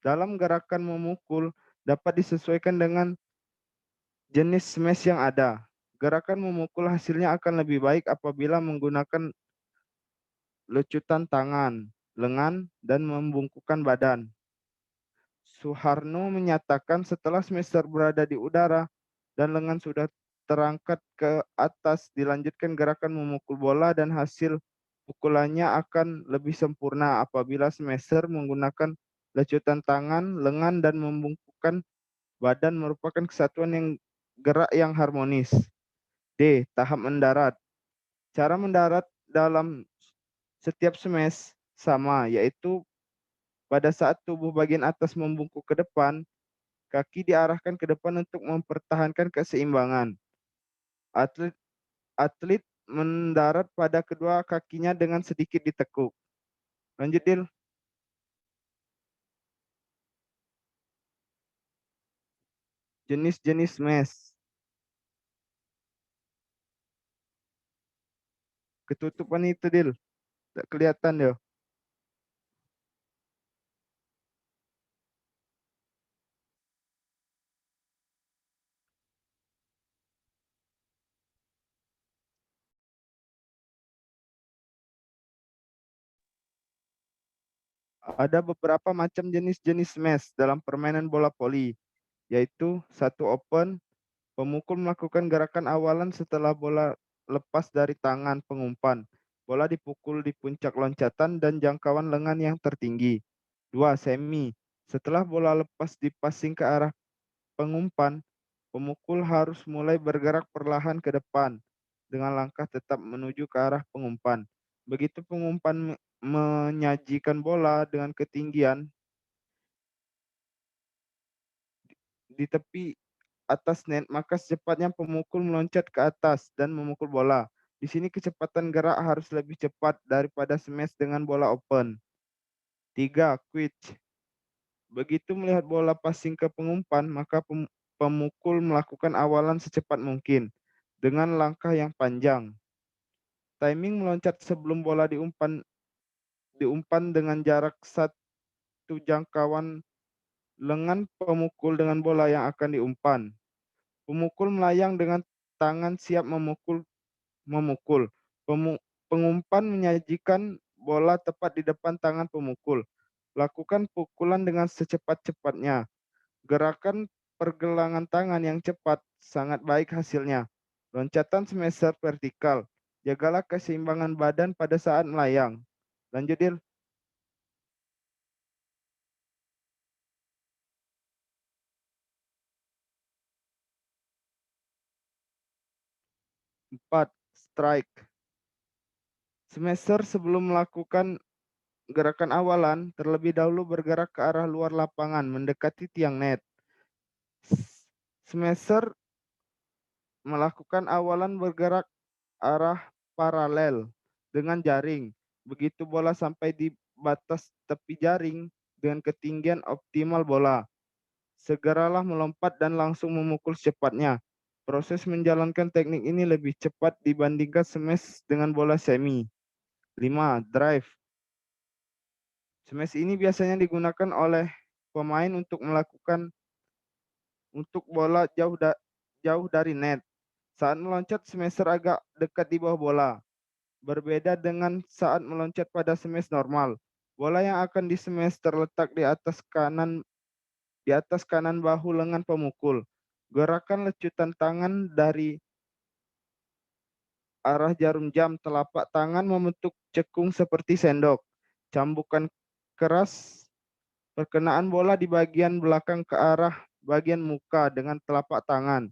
Dalam gerakan memukul dapat disesuaikan dengan jenis smash yang ada. Gerakan memukul hasilnya akan lebih baik apabila menggunakan lecutan tangan, lengan, dan membungkukkan badan. Suharno menyatakan setelah smasher berada di udara dan lengan sudah terangkat ke atas, dilanjutkan gerakan memukul bola dan hasil pukulannya akan lebih sempurna apabila smasher menggunakan lecutan tangan, lengan, dan membungkukkan badan merupakan kesatuan yang gerak yang harmonis. D. Tahap mendarat. Cara mendarat dalam setiap smash sama, yaitu pada saat tubuh bagian atas membungkuk ke depan, kaki diarahkan ke depan untuk mempertahankan keseimbangan. Atlet mendarat pada kedua kakinya dengan sedikit ditekuk. Lanjut, Dil. Jenis-jenis smash. Ketutupan itu, Dil. Tak kelihatan, ya. Ada beberapa macam jenis-jenis smash dalam permainan bola voli, yaitu satu open, pemukul melakukan gerakan awalan setelah bola lepas dari tangan pengumpan. Bola dipukul di puncak loncatan dan jangkauan lengan yang tertinggi. 2. Semi, setelah bola lepas dipasing ke arah pengumpan, pemukul harus mulai bergerak perlahan ke depan dengan langkah tetap menuju ke arah pengumpan. Begitu pengumpan menyajikan bola dengan ketinggian di tepi atas net, maka secepatnya pemukul meloncat ke atas dan memukul bola. Di sini kecepatan gerak harus lebih cepat daripada smash dengan bola open. 3. Quitch. Begitu melihat bola passing ke pengumpan, maka pemukul melakukan awalan secepat mungkin dengan langkah yang panjang. Timing meloncat sebelum bola diumpan dengan jarak satu jangkauan lengan pemukul dengan bola yang akan diumpan. Pemukul melayang dengan tangan siap memukul. Pengumpan menyajikan bola tepat di depan tangan pemukul. Lakukan pukulan dengan secepat-cepatnya. Gerakan pergelangan tangan yang cepat sangat baik hasilnya. Loncatan smasher vertikal. Jagalah keseimbangan badan pada saat melayang. Lanjut, Dil. Empat, strike. Smasher sebelum melakukan gerakan awalan terlebih dahulu bergerak ke arah luar lapangan mendekati tiang net. Smasher melakukan awalan bergerak arah paralel dengan jaring. Begitu bola sampai di batas tepi jaring dengan ketinggian optimal bola, segeralah melompat dan langsung memukul secepatnya. Proses menjalankan teknik ini lebih cepat dibandingkan smash dengan bola semi. 5. Drive. Smash ini biasanya digunakan oleh pemain untuk bola jauh dari net. Saat meloncat, smasher agak dekat di bawah bola. Berbeda dengan saat meloncat pada smash normal. Bola yang akan di-smash terletak di atas kanan bahu lengan pemukul. Gerakan lecutan tangan dari arah jarum jam telapak tangan membentuk cekung seperti sendok. Cambukan keras perkenaan bola di bagian belakang ke arah bagian muka dengan telapak tangan.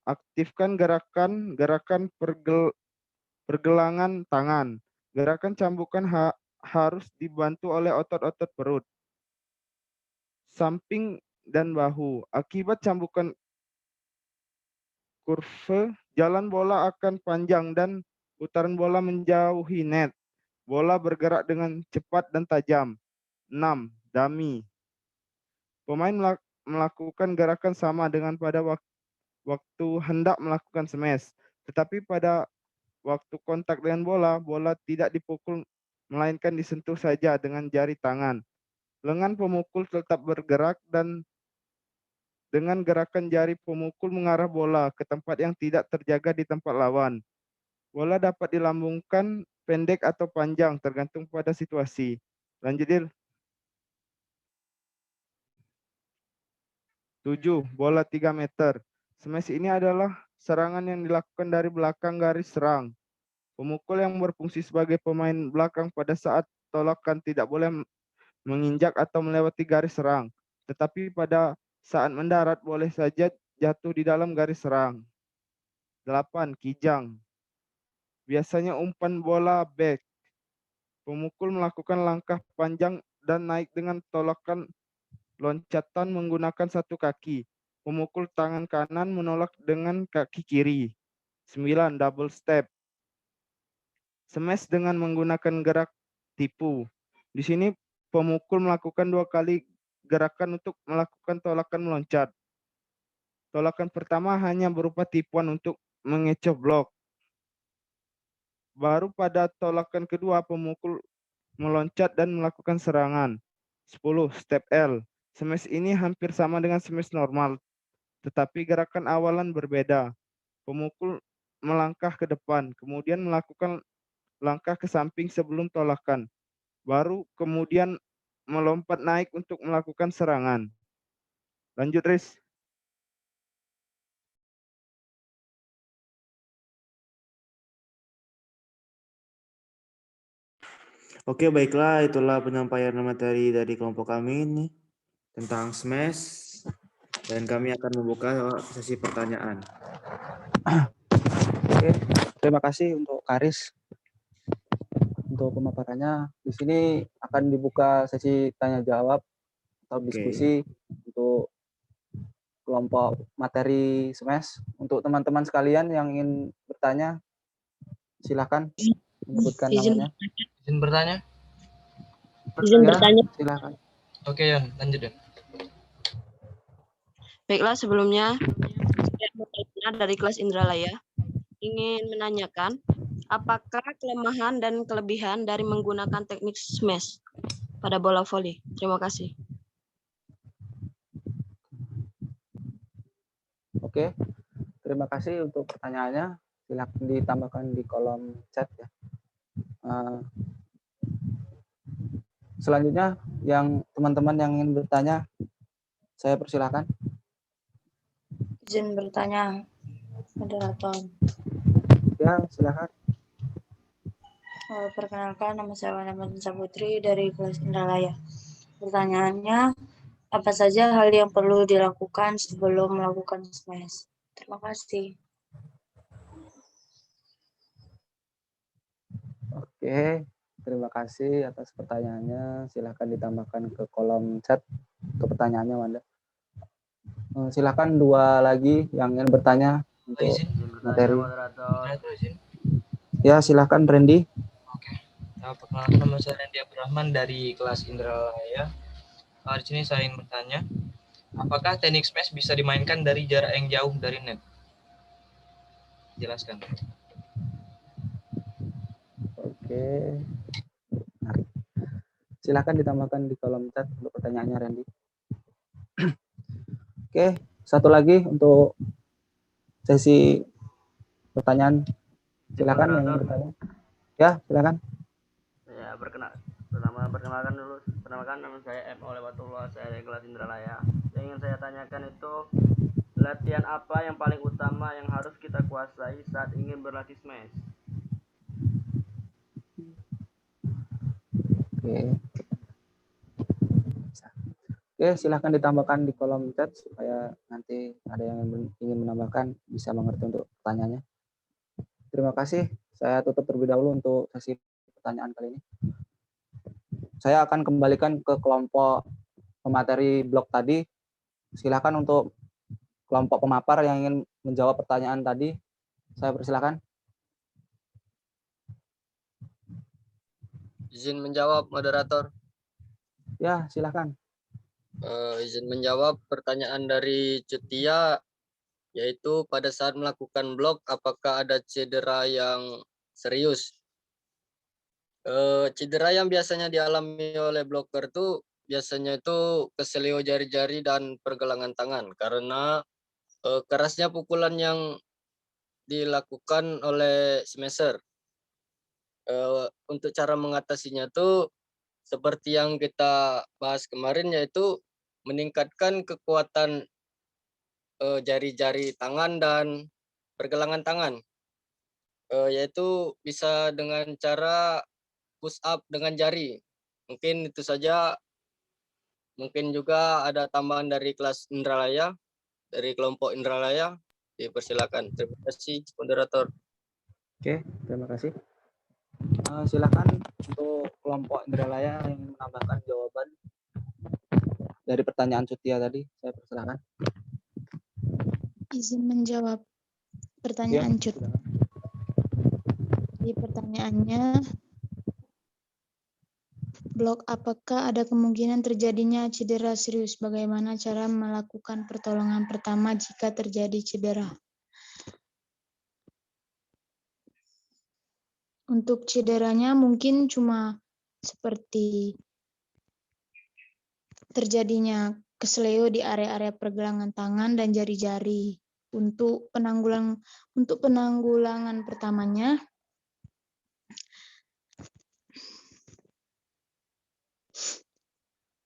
Aktifkan gerakan pergelangan tangan. Gerakan cambukan harus dibantu oleh otot-otot perut, samping, dan bahu. Akibat cambukan kurve, jalan bola akan panjang dan putaran bola menjauhi net. Bola bergerak dengan cepat dan tajam. 6. Dummy. Pemain melakukan gerakan sama dengan pada waktu hendak melakukan smash. Tetapi pada waktu kontak dengan bola, bola tidak dipukul melainkan disentuh saja dengan jari tangan. Lengan pemukul tetap bergerak dan dengan gerakan jari pemukul mengarah bola ke tempat yang tidak terjaga di tempat lawan. Bola dapat dilambungkan pendek atau panjang tergantung pada situasi. Lanjut, Dil. 7. Bola 3 meter. Smash ini adalah serangan yang dilakukan dari belakang garis serang. Pemukul yang berfungsi sebagai pemain belakang pada saat tolakan tidak boleh menginjak atau melewati garis serang. Tetapi pada saat mendarat boleh saja jatuh di dalam garis serang. 8. Kijang. Biasanya umpan bola back. Pemukul melakukan langkah panjang dan naik dengan tolakan loncatan menggunakan satu kaki. Pemukul tangan kanan menolak dengan kaki kiri. 9. Double step. Smash dengan menggunakan gerak tipu. Di sini pemukul melakukan 2 kali gerakan untuk melakukan tolakan meloncat. Tolakan pertama hanya berupa tipuan untuk mengecoh blok. Baru pada tolakan kedua pemukul meloncat dan melakukan serangan. 10. Step L. Smash ini hampir sama dengan smash normal, tetapi gerakan awalan berbeda. Pemukul melangkah ke depan, kemudian melakukan langkah ke samping sebelum tolakan. Baru kemudian melompat naik untuk melakukan serangan. Lanjut, Riz. Oke, baiklah, itulah penyampaian materi dari kelompok kami ini tentang smash, dan kami akan membuka sesi pertanyaan. Oke, terima kasih untuk Karis untuk pemaparannya. Di sini akan dibuka sesi tanya jawab atau diskusi untuk kelompok materi smash. Untuk teman-teman sekalian yang ingin bertanya, silakan menyebutkan namanya. Izin bertanya? Silakan. Oke, Yon, lanjut, Yon. Baiklah, sebelumnya saya Mutalina dari kelas Indralaya ingin menanyakan apakah kelemahan dan kelebihan dari menggunakan teknik smash pada bola voli. Terima kasih. Oke, terima kasih untuk pertanyaannya. Silakan ditambahkan di kolom chat ya. Selanjutnya, yang teman-teman yang ingin bertanya, saya persilakan. Izin bertanya, moderator. Ya, silakan. Perkenalkan, nama saya Wanda Saputri dari kelas Indralaya. Pertanyaannya, apa saja hal yang perlu dilakukan sebelum melakukan smash? Terima kasih. Oke, terima kasih atas pertanyaannya. Silakan ditambahkan ke kolom chat untuk pertanyaannya, Wanda. Silakan 2 lagi yang ingin bertanya untuk materi. Ya, silakan Randy. Oke. Perkenalkan, nama saya Randy Abdurrahman dari kelas Indralaya. Di sini saya ingin bertanya, apakah teknik smash bisa dimainkan dari jarak yang jauh dari net? Jelaskan. Oke. Silakan ditambahkan di kolom chat untuk pertanyaannya, Randy. Oke, satu lagi untuk sesi pertanyaan. Silakan yang ingin bertanya. Ya, silakan. Ya, perkenalkan dulu. Perkenalkan, nama saya M. Olebatullah, saya dari kelas Indralaya. Yang ingin saya tanyakan itu, latihan apa yang paling utama yang harus kita kuasai saat ingin berlatih smash? Oke, silahkan ditambahkan di kolom chat supaya nanti ada yang ingin menambahkan bisa mengerti untuk pertanyaannya. Terima kasih. Saya tutup terlebih dahulu untuk sesi pertanyaan kali ini. Saya akan kembalikan ke kelompok pemateri blog tadi. Silakan untuk kelompok pemapar yang ingin menjawab pertanyaan tadi. Saya persilakan. Izin menjawab, moderator. Ya, silakan. Izin menjawab pertanyaan dari Cetia, yaitu pada saat melakukan blok apakah ada cedera yang serius. Cedera yang biasanya dialami oleh bloker itu biasanya itu keselio jari-jari dan pergelangan tangan karena kerasnya pukulan yang dilakukan oleh smasher. Untuk cara mengatasinya tuh seperti yang kita bahas kemarin, yaitu meningkatkan kekuatan jari-jari tangan dan pergelangan tangan, yaitu bisa dengan cara push up dengan jari. Mungkin itu saja. Mungkin juga ada tambahan dari kelas Indralaya, dari kelompok Indralaya. Dipersilakan. Terima kasih, moderator. Oke, terima kasih. Silakan untuk kelompok Indralaya yang menambahkan jawaban dari pertanyaan Cutia tadi. Saya persilakan. Izin menjawab pertanyaan Cut. Di pertanyaannya, blok apakah ada kemungkinan terjadinya cedera serius? Bagaimana cara melakukan pertolongan pertama jika terjadi cedera? Untuk cederanya mungkin cuma seperti terjadinya kesleo di area-area pergelangan tangan dan jari-jari. Untuk penanggulangan pertamanya,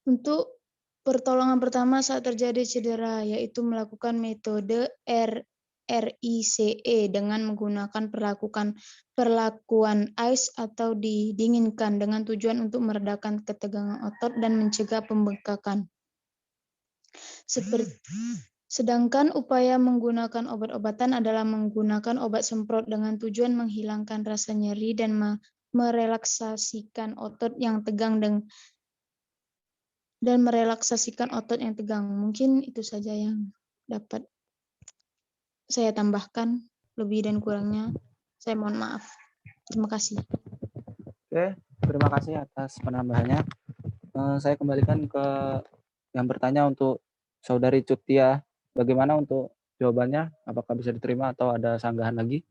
untuk pertolongan pertama saat terjadi cedera, yaitu melakukan metode RICE dengan menggunakan perlakuan ICE atau didinginkan dengan tujuan untuk meredakan ketegangan otot dan mencegah pembengkakan. Sedangkan upaya menggunakan obat-obatan adalah menggunakan obat semprot dengan tujuan menghilangkan rasa nyeri dan merelaksasikan otot yang tegang dan merelaksasikan otot yang tegang. Mungkin itu saja yang dapat saya tambahkan. Lebih dan kurangnya saya mohon maaf. Terima kasih. Oke, terima kasih atas penambahannya. Saya kembalikan ke yang bertanya untuk Saudari Cutia. Bagaimana untuk jawabannya? Apakah bisa diterima atau ada sanggahan lagi?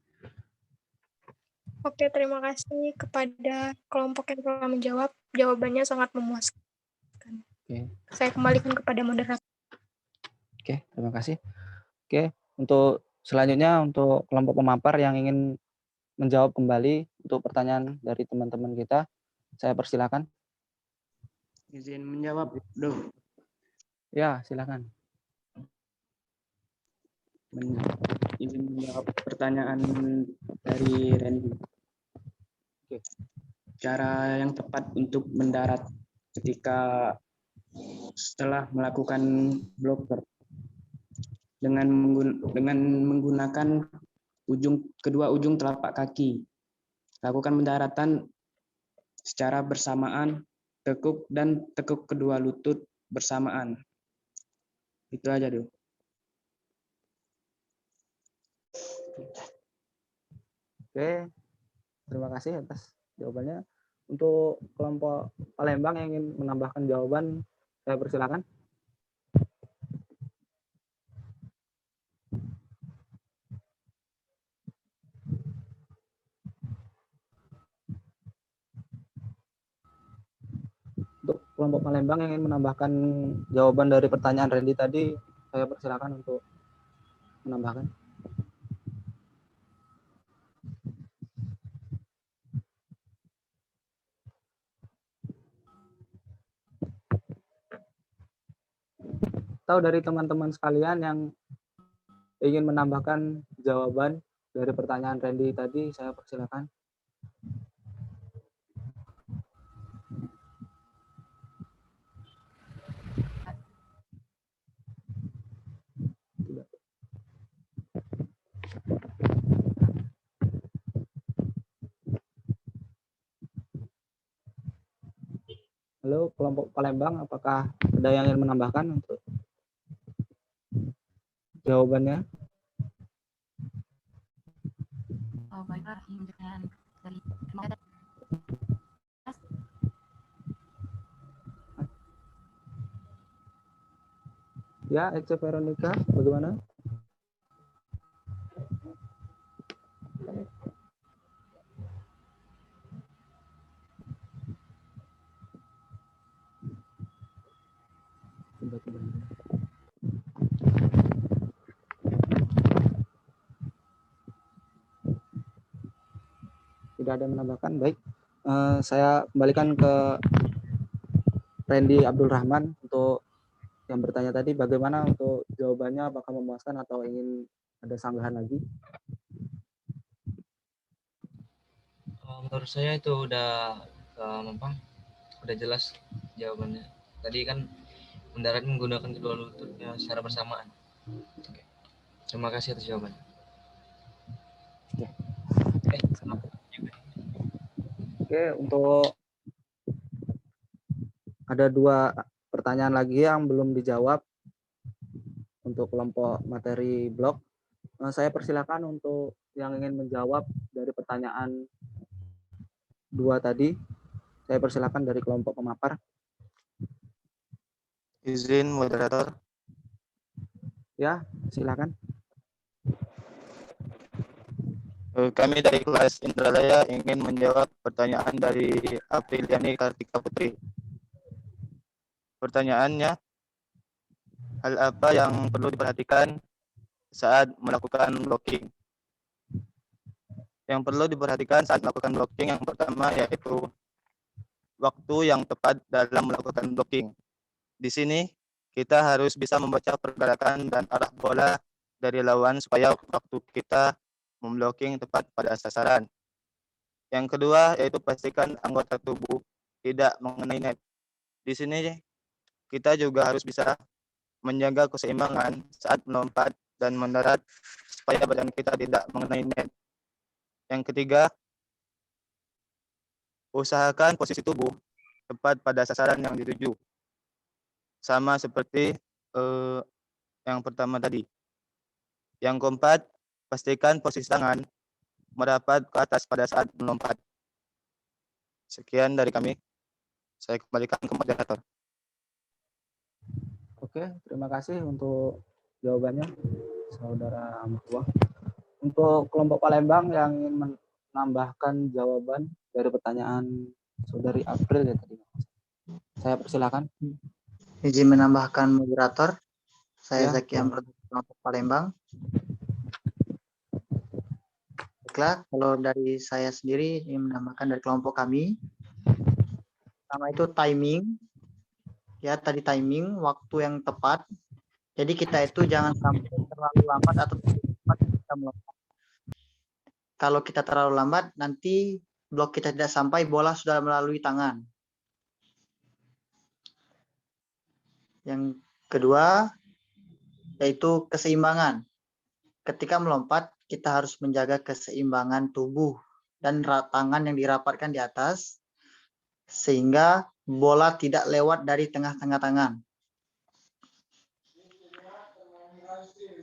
Oke, terima kasih kepada kelompok yang telah menjawab. Jawabannya sangat memuaskan. Oke. Saya kembalikan kepada moderator. Oke, terima kasih. Oke, untuk selanjutnya untuk kelompok pemampar yang ingin menjawab kembali untuk pertanyaan dari teman-teman kita, saya persilakan. Izin menjawab, Dok. Ya, silakan. Izin menjawab pertanyaan dari Randy. Oke. Cara yang tepat untuk mendarat ketika setelah melakukan blocker dengan menggunakan kedua ujung telapak kaki. Lakukan pendaratan secara bersamaan, tekuk kedua lutut bersamaan. Itu aja, Dok. Oke, terima kasih atas jawabannya. Untuk kelompok Palembang yang ingin menambahkan jawaban, saya persilakan. Untuk kelompok Palembang yang ingin menambahkan jawaban dari pertanyaan Randy tadi, saya persilakan untuk menambahkan. Atau dari teman-teman sekalian yang ingin menambahkan jawaban dari pertanyaan Randy tadi, saya persilakan. Halo, kelompok Palembang, apakah ada yang ingin menambahkan untuk jawabannya? Oh, baiklah, dengan dari Ya, Ece Veronica, bagaimana? Tidak ada yang menambahkan, baik. Saya kembalikan ke Randy Abdul Rahman untuk yang bertanya tadi, bagaimana untuk jawabannya, apakah memuaskan atau ingin ada sanggahan lagi? Menurut saya itu udah jelas jawabannya. Tadi kan mendarat menggunakan kedua lututnya secara bersamaan. Oke. Terima kasih atas jawabannya. Oke, untuk ada 2 pertanyaan lagi yang belum dijawab untuk kelompok materi blok. Saya persilakan untuk yang ingin menjawab dari pertanyaan 2 tadi. Saya persilakan dari kelompok pemapar. Izin moderator. Ya, silakan. Kami dari kelas Indralaya ingin menjawab pertanyaan dari Apriliani Kartika Putri. Pertanyaannya, hal apa yang perlu diperhatikan saat melakukan blocking? Yang perlu diperhatikan saat melakukan blocking yang pertama yaitu waktu yang tepat dalam melakukan blocking. Di sini kita harus bisa membaca pergerakan dan arah bola dari lawan supaya waktu kita memblocking tepat pada sasaran. Yang kedua yaitu pastikan anggota tubuh tidak mengenai net. Di sini kita juga harus bisa menjaga keseimbangan saat melompat dan mendarat supaya badan kita tidak mengenai net. Yang ketiga, usahakan posisi tubuh tepat pada sasaran yang dituju. Sama seperti yang pertama tadi. Yang keempat, pastikan posisi tangan merapat ke atas pada saat melompat. Sekian dari kami. Saya kembalikan ke moderator. Oke, terima kasih untuk jawabannya, Saudara Amtua. Untuk kelompok Palembang yang ingin menambahkan jawaban dari pertanyaan Saudari April ya tadi. Saya persilakan. Izin menambahkan moderator. Saya Ya, Zaki Amrul kelompok Palembang. Baiklah, kalau dari saya sendiri ingin menambahkan dari kelompok kami. Pertama itu timing. Ya, tadi timing, waktu yang tepat. Jadi kita itu jangan sampai terlalu lambat atau terlalu cepat kita melompat. Kalau kita terlalu lambat, nanti blok kita tidak sampai, bola sudah melalui tangan. Yang kedua, yaitu keseimbangan. Ketika melompat, kita harus menjaga keseimbangan tubuh dan tangan yang dirapatkan di atas, sehingga bola tidak lewat dari tengah-tengah tangan.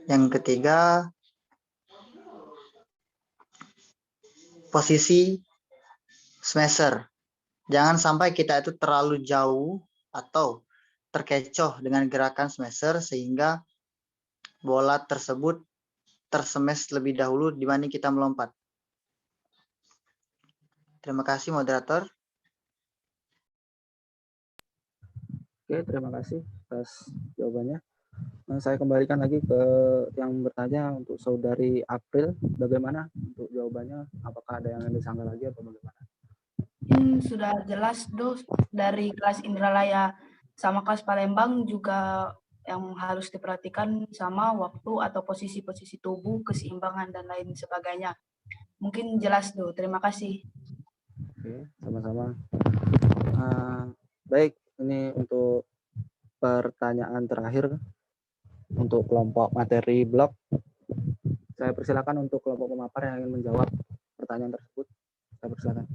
Yang ketiga, posisi smasher. Jangan sampai kita itu terlalu jauh atau terkecoh dengan gerakan smasher sehingga bola tersebut tersmash lebih dahulu dibanding kita melompat. Terima kasih moderator. Oke, terima kasih atas jawabannya. Saya kembalikan lagi ke yang bertanya untuk Saudari April. Bagaimana untuk jawabannya? Apakah ada yang disangka lagi atau bagaimana? Sudah jelas, dari kelas Indralaya sama kelas Palembang juga yang harus diperhatikan sama waktu atau posisi-posisi tubuh, keseimbangan, dan lain sebagainya. Mungkin jelas, terima kasih. Oke, sama-sama. Baik, ini untuk pertanyaan terakhir untuk kelompok materi blok. Saya persilakan untuk kelompok pemapar yang ingin menjawab pertanyaan tersebut. Saya persilakan.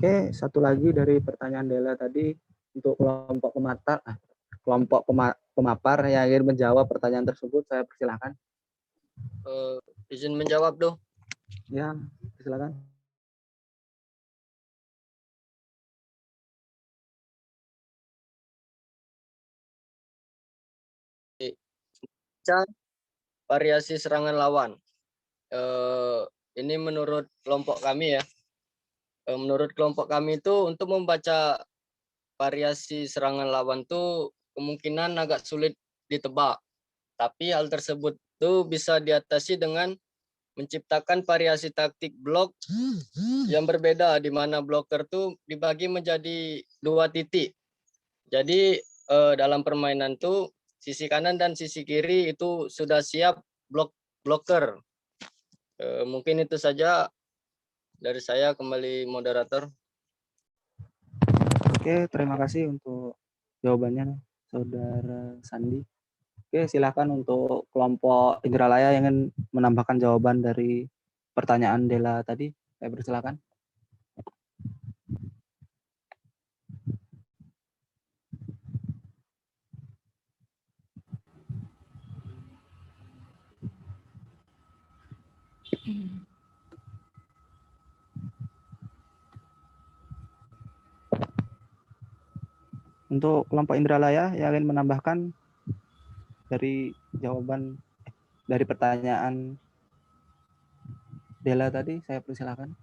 Oke, satu lagi dari pertanyaan Dela tadi untuk kelompok pemapar yang ingin menjawab pertanyaan tersebut, saya persilakan. Izin menjawab, Ya, silakan. Variasi serangan lawan. Ini menurut kelompok kami ya. Menurut kelompok kami itu untuk membaca variasi serangan lawan tuh kemungkinan agak sulit ditebak. Tapi hal tersebut tuh bisa diatasi dengan menciptakan variasi taktik blok yang berbeda, di mana blocker tuh dibagi menjadi 2 titik. Jadi dalam permainan tuh sisi kanan dan sisi kiri itu sudah siap blocker. Mungkin itu saja dari saya, kembali moderator. Oke, terima kasih untuk jawabannya, Saudara Sandi. Oke, silakan untuk kelompok Indralaya yang ingin menambahkan jawaban dari pertanyaan Dela tadi. Saya persilakan. Untuk kelompok Indralaya yang ingin menambahkan dari jawaban dari pertanyaan Dela tadi, saya persilakan.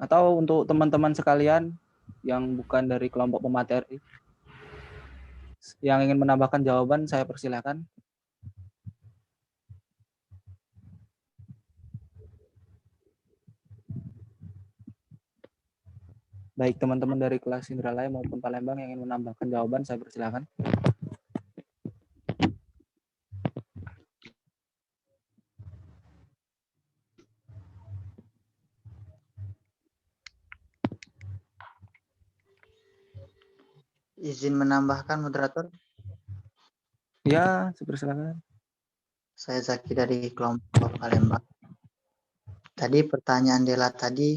Atau untuk teman-teman sekalian yang bukan dari kelompok pemateri yang ingin menambahkan jawaban, saya persilakan. Baik teman-teman dari kelas Indralaya maupun Palembang yang ingin menambahkan jawaban, saya persilakan. Izin menambahkan, moderator. Ya, saya persilakan. Saya Zaki dari kelompok Palembang. Tadi pertanyaan Dela tadi,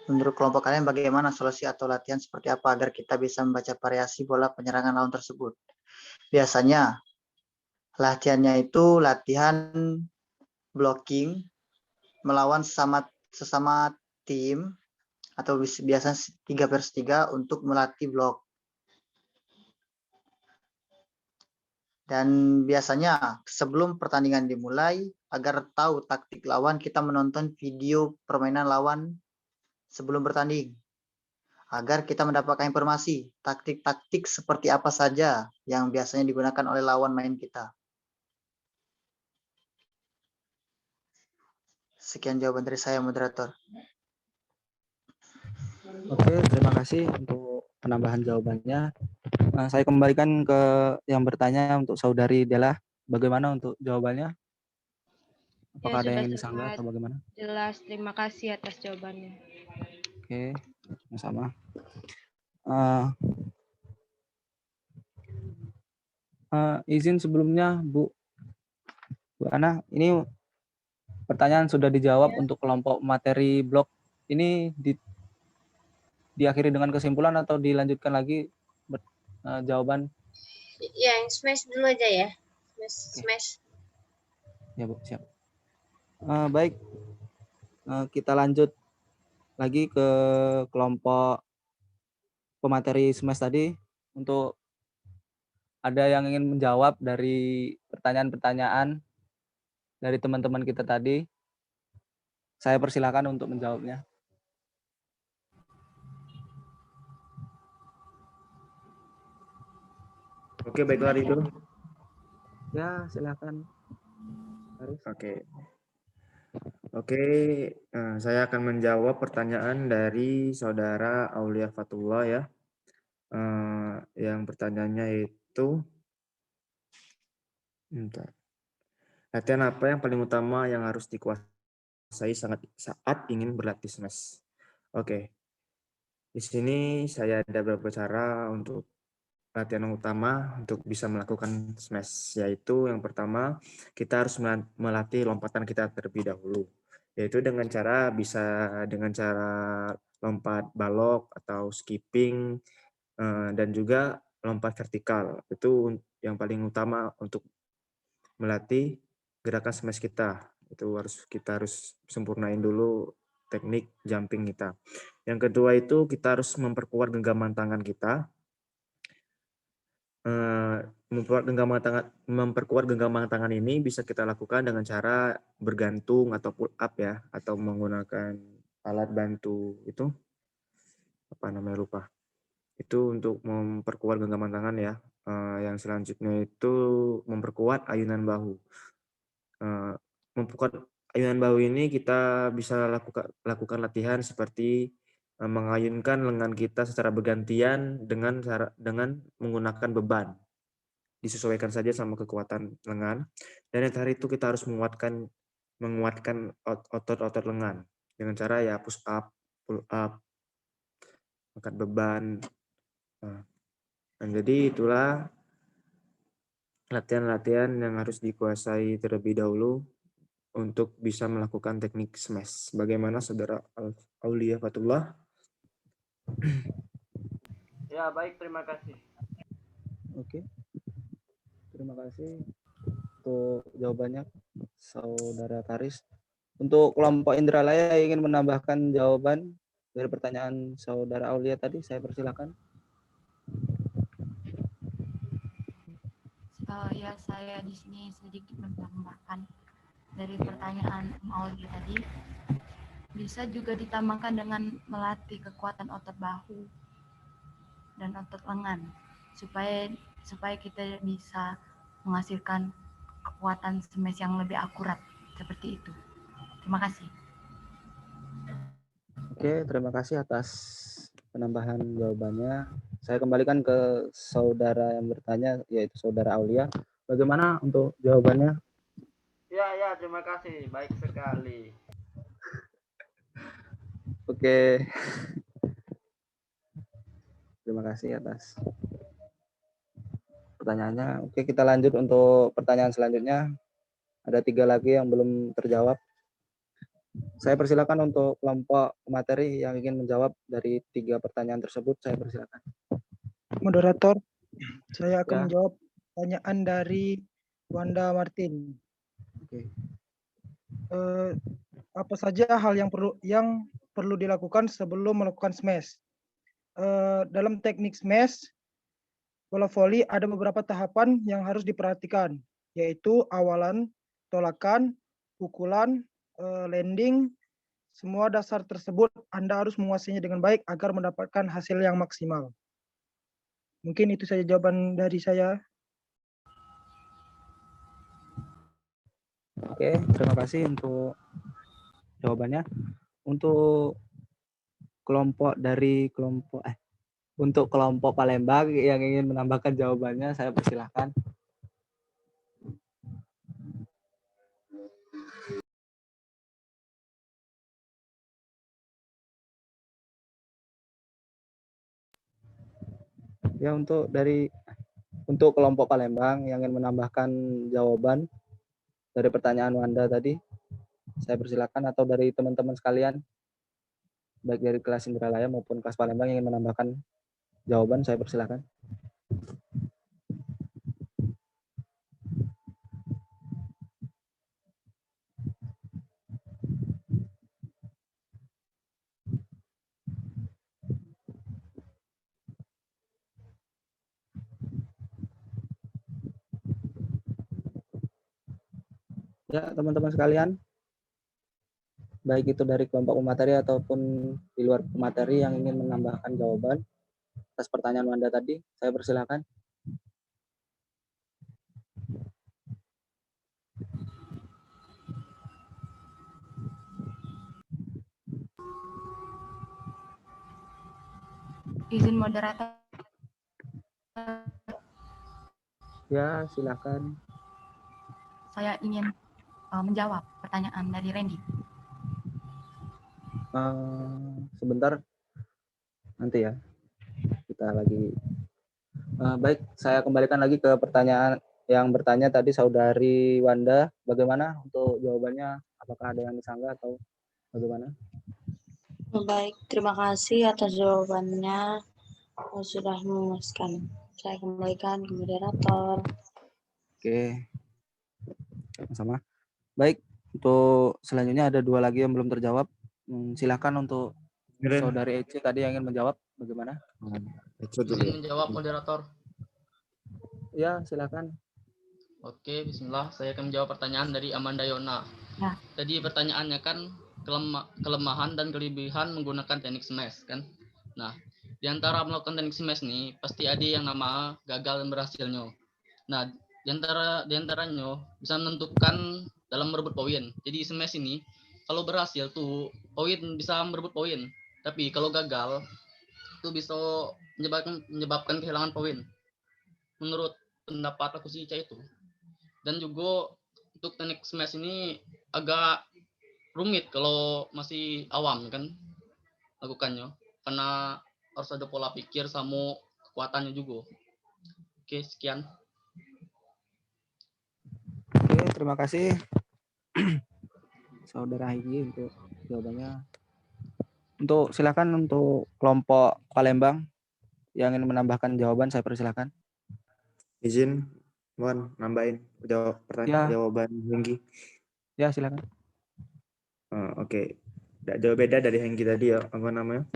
menurut kelompok kalian bagaimana solusi atau latihan seperti apa agar kita bisa membaca variasi bola penyerangan lawan tersebut? Biasanya latihannya itu latihan blocking melawan sesama tim atau biasanya 3/3 untuk melatih blok. Dan biasanya sebelum pertandingan dimulai, agar tahu taktik lawan, kita menonton video permainan lawan sebelum bertanding. Agar kita mendapatkan informasi taktik-taktik seperti apa saja yang biasanya digunakan oleh lawan main kita. Sekian jawaban dari saya, moderator. Oke, terima kasih untuk penambahan jawabannya. Nah, saya kembalikan ke yang bertanya untuk Saudari Dela. Bagaimana untuk jawabannya? Apakah ada yang ingin disanggah atau bagaimana? Jelas, terima kasih atas jawabannya. Oke, sama-sama. Izin sebelumnya, Bu Ana, ini pertanyaan sudah dijawab untuk kelompok materi blok. Ini diakhiri dengan kesimpulan atau dilanjutkan lagi jawaban? Ya, yang smash dulu aja ya. Smash. Ya, Bu, siap. Baik, kita lanjut lagi ke kelompok pemateri smash tadi. Untuk ada yang ingin menjawab dari pertanyaan-pertanyaan dari teman-teman kita tadi, saya persilakan untuk menjawabnya. Oke, baiklah Ridho. Ya, silakan. Oke, saya akan menjawab pertanyaan dari Saudara Aulia Fatullah ya. Yang pertanyaannya itu, latihan apa yang paling utama yang harus dikuasai saat ingin berlatih smash? Oke, di sini saya ada beberapa cara untuk latihan utama untuk bisa melakukan smash, yaitu yang pertama kita harus melatih lompatan kita terlebih dahulu, yaitu dengan cara lompat balok atau skipping dan juga lompat vertikal. Itu yang paling utama untuk melatih gerakan smash kita. Itu kita harus sempurnain dulu teknik jumping kita. Yang kedua itu kita harus memperkuat genggaman tangan kita. Memperkuat genggaman tangan ini bisa kita lakukan dengan cara bergantung atau pull up ya, atau menggunakan alat bantu itu apa namanya lupa. Itu untuk memperkuat genggaman tangan ya. Yang selanjutnya itu memperkuat ayunan bahu. Memperkuat ayunan bahu ini kita bisa lakukan latihan seperti mengayunkan lengan kita secara bergantian dengan menggunakan beban. Disesuaikan saja sama kekuatan lengan. Dan yang terakhir itu kita harus menguatkan otot-otot lengan dengan cara ya push up, pull up, angkat beban. Dan jadi itulah latihan-latihan yang harus dikuasai terlebih dahulu untuk bisa melakukan teknik smash. Bagaimana Saudara Aulia Fatullah? Ya, baik, terima kasih. Oke. Terima kasih untuk jawabannya Saudara Karis. Untuk kelompok Indralaya ingin menambahkan jawaban dari pertanyaan Saudara Aulia tadi, saya persilakan. Ya, saya di sini sedikit menambahkan dari pertanyaan Aulia tadi. Bisa juga ditambahkan dengan melatih kekuatan otot bahu dan otot lengan supaya kita bisa menghasilkan kekuatan smash yang lebih akurat seperti itu. Terima kasih. Oke, terima kasih atas penambahan jawabannya. Saya kembalikan ke saudara yang bertanya, yaitu Saudara Aulia. Bagaimana untuk jawabannya? Ya, terima kasih. Baik sekali. Oke. Terima kasih atas pertanyaannya. Oke, kita lanjut untuk pertanyaan selanjutnya. Ada 3 lagi yang belum terjawab. Saya persilakan untuk kelompok materi yang ingin menjawab dari 3 pertanyaan tersebut. Saya persilakan. Moderator, saya akan menjawab pertanyaan dari Wanda Martin. Oke. Apa saja hal yang perlu dilakukan sebelum melakukan smash? Dalam teknik smash bola voli ada beberapa tahapan yang harus diperhatikan, yaitu awalan, tolakan, pukulan, landing. Semua dasar tersebut Anda harus menguasainya dengan baik agar mendapatkan hasil yang maksimal. Mungkin itu saja jawaban dari saya. Oke, terima kasih untuk jawabannya. Untuk kelompok Palembang yang ingin menambahkan jawabannya, saya persilahkan. Ya, untuk kelompok Palembang yang ingin menambahkan jawaban dari pertanyaan Wanda tadi, saya persilakan, atau dari teman-teman sekalian, baik dari kelas Indralaya maupun kelas Palembang yang ingin menambahkan jawaban, saya persilakan. Ya, teman-teman sekalian, baik itu dari kelompok pemateri ataupun di luar pemateri yang ingin menambahkan jawaban atas pertanyaan Wanda tadi, saya persilakan. Izin moderator. Ya, silakan. Saya ingin menjawab pertanyaan dari Randy. Sebentar, nanti ya. Kita lagi. Baik, saya kembalikan lagi ke pertanyaan yang bertanya tadi Saudari Wanda. Bagaimana untuk jawabannya? Apakah ada yang disanggah atau bagaimana? Baik, terima kasih atas jawabannya. Sudah memuaskan. Saya kembalikan ke moderator. Oke, sama. Baik, untuk selanjutnya ada 2 lagi yang belum terjawab. Silakan untuk Saudari Ece tadi yang ingin menjawab, bagaimana? Izin menjawab moderator. Ya, silakan. Oke, bismillah. Saya akan menjawab pertanyaan dari Amanda Yona. Ya. Jadi pertanyaannya kan kelemahan dan kelebihan menggunakan teknik smash kan. Nah, di antara melakukan teknik smash nih pasti ada yang nama gagal dan berhasilnya. Nah, di antaranya bisa menentukan dalam merebut poin. Jadi smash ini kalau berhasil tuh poin bisa merebut poin. Tapi kalau gagal itu bisa menyebabkan kehilangan poin. Menurut pendapat aku sih itu. Dan juga untuk teknik smash ini agak rumit kalau masih awam kan lakukannya, karena harus ada pola pikir sama kekuatannya juga. Oke, sekian. Oke, terima kasih Saudara Higi untuk jawabannya. Silakan untuk kelompok Palembang yang ingin menambahkan jawaban, saya persilakan. Izin, mohon nambahin jawaban Henggi. Ya, silakan. Oke. Tidak jauh beda dari Henggi tadi ya, apa namanya?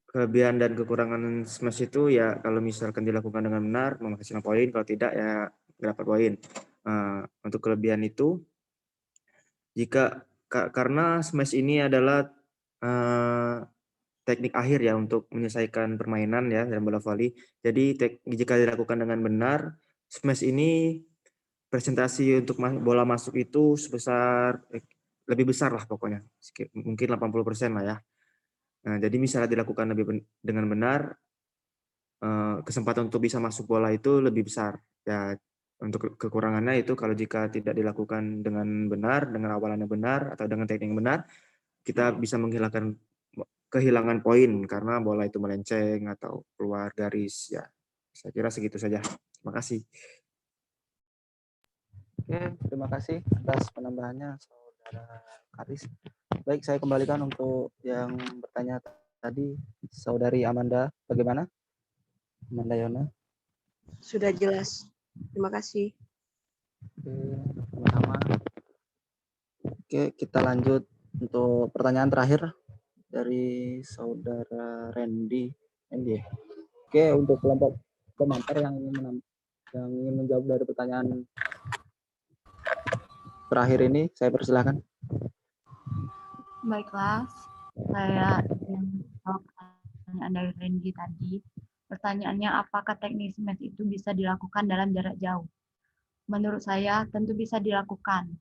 Kelebihan dan kekurangan smash itu ya kalau misalkan dilakukan dengan benar menghasilkan poin, kalau tidak ya dapat poin. Untuk kelebihan itu karena smash ini adalah teknik akhir ya untuk menyelesaikan permainan ya dalam bola voli. Jadi jika dilakukan dengan benar, smash ini presentasi untuk bola masuk itu lebih besar lah pokoknya. Mungkin 80% lah ya. Nah, jadi misalnya dilakukan dengan benar, kesempatan untuk bisa masuk bola itu lebih besar. Ya, untuk kekurangannya itu kalau jika tidak dilakukan dengan benar, dengan awalannya benar atau dengan teknik yang benar, kita bisa kehilangan poin karena bola itu melenceng atau keluar garis. Ya, saya kira segitu saja. Terima kasih. Oke, terima kasih atas penambahannya Saudara Karis. Baik, saya kembalikan untuk yang bertanya tadi, Saudari Amanda, bagaimana? Amanda Yona. Sudah jelas. Terima kasih. Oke, sama-sama. Oke, kita lanjut untuk pertanyaan terakhir dari Saudara Randy. Oke, untuk kelompok komentar yang ingin menjawab dari pertanyaan terakhir ini, saya persilakan. Baiklah, saya yang jawab pertanyaan dari Randy tadi. Pertanyaannya, apakah teknik smash itu bisa dilakukan dalam jarak jauh? Menurut saya, tentu bisa dilakukan.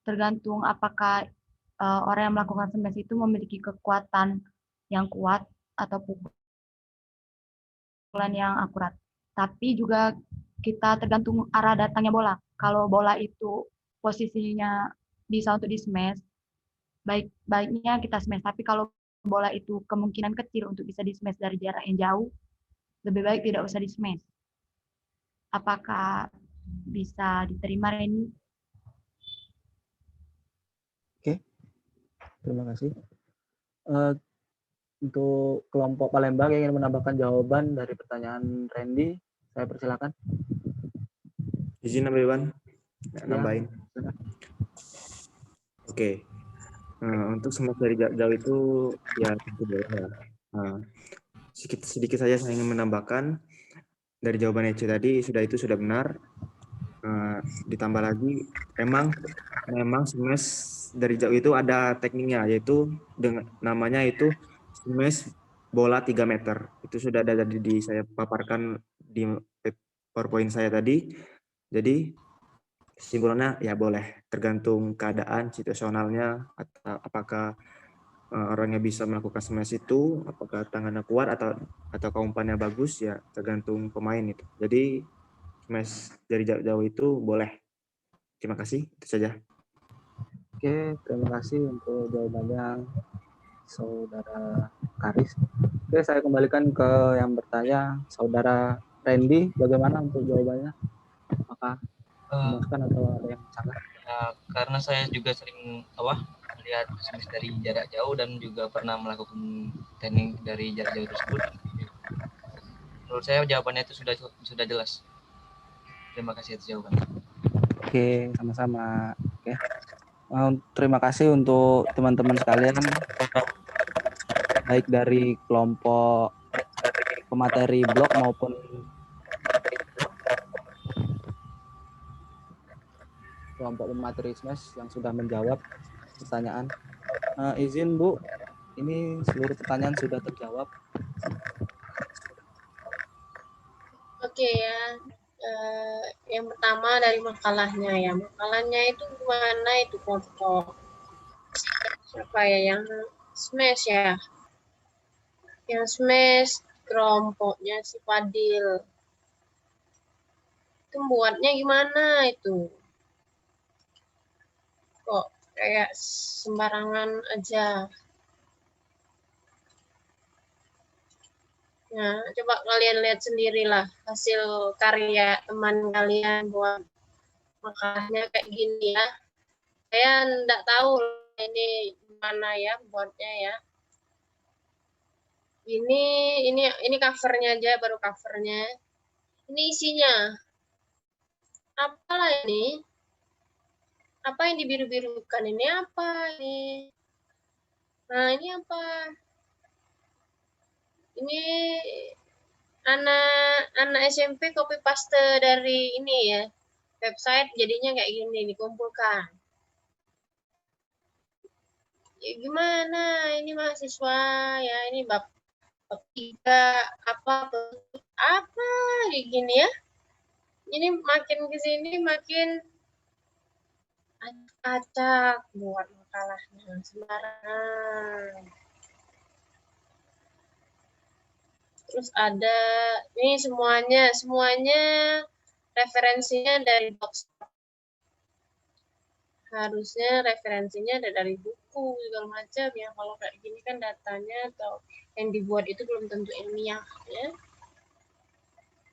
Tergantung apakah orang yang melakukan smash itu memiliki kekuatan yang kuat atau pukulan yang akurat. Tapi juga kita tergantung arah datangnya bola. Kalau bola itu posisinya bisa untuk di smash, baiknya kita smash. Tapi kalau bola itu kemungkinan kecil untuk bisa di smash dari jarak yang jauh, lebih baik tidak usah di smash. Apakah bisa diterima, Reni? Oke, terima kasih. Untuk kelompok Palembang yang ingin menambahkan jawaban dari pertanyaan Randy, saya persilakan. Izin Iwan, nambahin. Ya. Oke. Untuk smash dari jauh itu ya tentu boleh ya. Sedikit saja saya ingin menambahkan dari jawaban EC tadi sudah benar. Ditambah lagi memang smash dari jauh itu ada tekniknya, yaitu namanya itu smash bola 3 meter. Itu sudah ada saya paparkan di PowerPoint saya tadi. Jadi kesimpulannya ya boleh, tergantung keadaan situasionalnya, atau apakah orangnya bisa melakukan smash itu, apakah tangannya kuat atau umpannya bagus, ya tergantung pemain itu. Jadi smash dari jauh itu boleh. Terima kasih, itu saja. Oke, terima kasih untuk jawabannya Saudara Karis. Oke, saya kembalikan ke yang bertanya, Saudara Randy, bagaimana untuk jawabannya? Apakah memuaskan atau ada yang salah? Ya, karena saya juga sering melihat smash dari jarak jauh dan juga pernah melakukan teknik dari jarak jauh tersebut. Menurut saya jawabannya itu sudah jelas. Terima kasih atas jawabannya. Oke, sama-sama. Oke. Terima kasih untuk teman-teman sekalian, baik dari kelompok pemateri blok maupun kelompok pemateri SMES yang sudah menjawab pertanyaan. Izin Bu, ini seluruh pertanyaan sudah terjawab. Oke ya. Yang pertama dari makalahnya ya. Makalahnya itu gimana itu kelompok? Siapa ya yang SMES ya? Yang SMES kelompoknya si Fadil. Itu buatnya gimana itu? Kok kayak sembarangan aja. Nah, coba kalian lihat sendirilah hasil karya teman kalian buat makalahnya kayak gini ya. Saya enggak tahu ini gimana ya buatnya ya. Ini covernya aja, baru covernya. Ini isinya. Apalah ini? Apa yang dibiru-birukan ini apa ini? Nah, ini apa? Ini anak SMP copy paste dari ini ya. Website jadinya kayak gini dikumpulkan. Ya gimana ini mahasiswa ya, ini bab 3 apa kayak gini ya. Ini makin ke sini makin acak buat makalahnya sembarangan. Terus ada ini semuanya referensinya dari Blogspot. Harusnya referensinya ada dari buku segala macam ya. Kalau kayak gini kan datanya atau yang dibuat itu belum tentu ilmiah ya.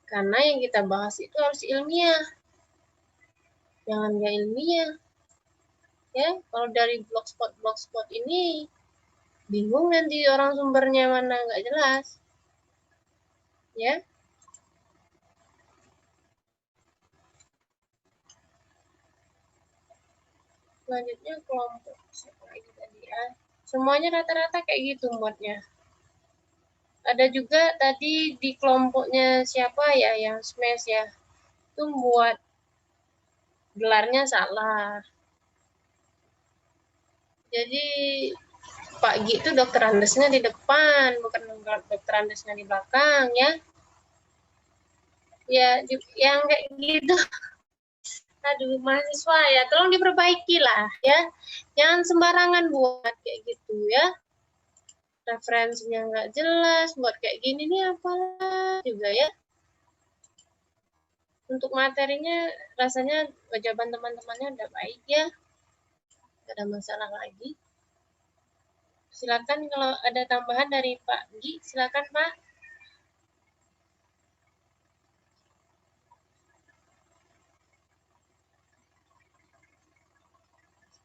Karena yang kita bahas itu harus ilmiah. Jangan nggak ilmiah. Ya, kalau dari blogspot ini bingung nanti orang sumbernya mana nggak jelas. Ya. Selanjutnya kelompok siapa lagi tadi ya. Semuanya rata-rata kayak gitu buatnya. Ada juga tadi di kelompoknya siapa ya yang SMES ya. Itu buat gelarnya salah. Jadi Pak Gi itu dokter Andesnya di depan, bukan dokter Andesnya di belakang ya. Ya, yang kayak gitu. Aduh, mahasiswa ya, tolong diperbaiki lah ya. Jangan sembarangan buat kayak gitu ya. Referensinya nggak jelas, buat kayak gini nih apalah juga ya. Untuk materinya rasanya jawaban teman-temannya udah baik ya. Nggak ada masalah lagi. Silakan kalau ada tambahan dari Pak Gi, silakan Pak.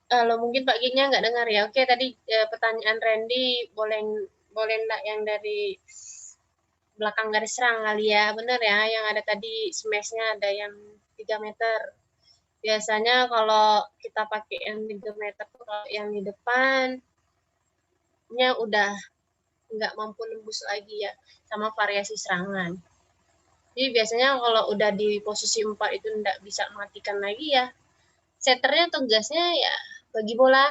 Kalau mungkin Pak Gi-nya nggak dengar ya. Oke, tadi pertanyaan Randy boleh enggak yang dari belakang garis serang kali ya. Benar ya, yang ada tadi smash-nya ada yang 3 meter. Biasanya kalau kita pakai yang 3 meter tuh kalau yang di depannya udah nggak mampu nembus lagi ya sama variasi serangan. Jadi biasanya kalau udah di posisi 4 itu nggak bisa matikan lagi ya. Setternya tugasnya ya bagi bola.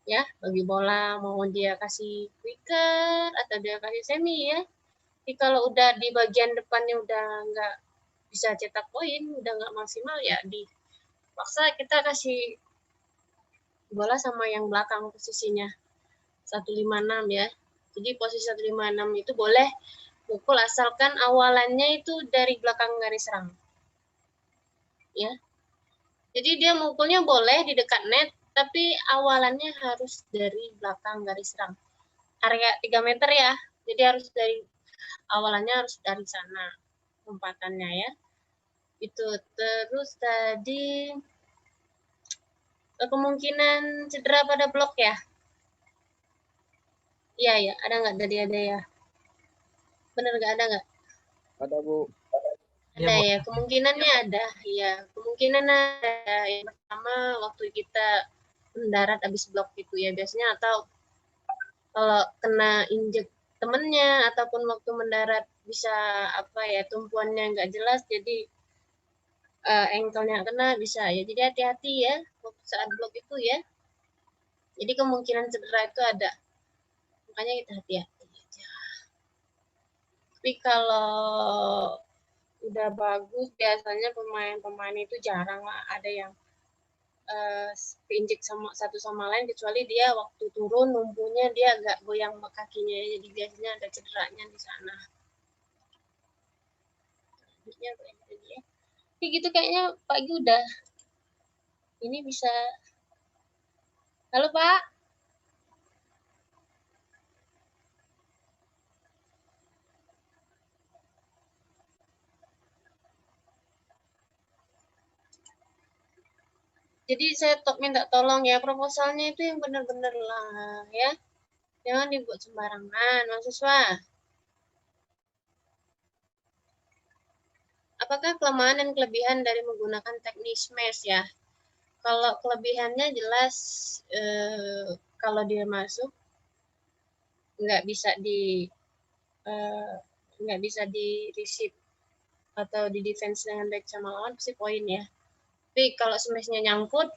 Ya, bagi bola mau dia kasih quicker atau dia kasih semi ya. Jadi kalau udah di bagian depannya udah nggak bisa cetak poin, udah nggak maksimal ya dipaksa kita kasih bola sama yang belakang posisinya 156 ya. Jadi posisi 156 itu boleh pukul asalkan awalannya itu dari belakang garis serang. Ya. Jadi dia mukulnya boleh di dekat net, tapi awalannya harus dari belakang garis serang. Area 3 meter ya. Jadi harus dari awalannya harus dari sana lompatannya ya. Itu terus tadi kemungkinan cedera pada blok ya. Iya ya, ada nggak tadi ada ya? Bener nggak ada nggak? Ada Bu. Ada ya, kemungkinannya ada. Ya, kemungkinan ada. Yang pertama waktu kita mendarat habis blok gitu ya biasanya, atau kalau kena injek temennya, ataupun waktu mendarat bisa apa ya, tumpuannya nggak jelas, jadi ankle-nya kena bisa ya. Jadi hati-hati ya waktu saat blok itu ya. Jadi kemungkinan cedera itu ada, makanya kita hati-hati aja. Tapi kalau udah bagus, biasanya pemain-pemain itu jarang lah ada yang pinjek satu sama lain, kecuali dia waktu turun numpunya dia agak goyang kakinya, jadi biasanya ada cederanya di sana. Tapi gitu kayaknya Pak Gi udah ini bisa. Halo Pak. Jadi saya minta tolong ya, proposalnya itu yang benar-benar lah ya. Jangan dibuat sembarangan, mahasiswa. Apakah kelemahan dan kelebihan dari menggunakan teknik SMASH ya? Kalau kelebihannya jelas kalau dia masuk nggak bisa di receive atau di defense dengan baik sama lawan, pasti poin ya. Tapi kalau SMASH-nya nyangkut,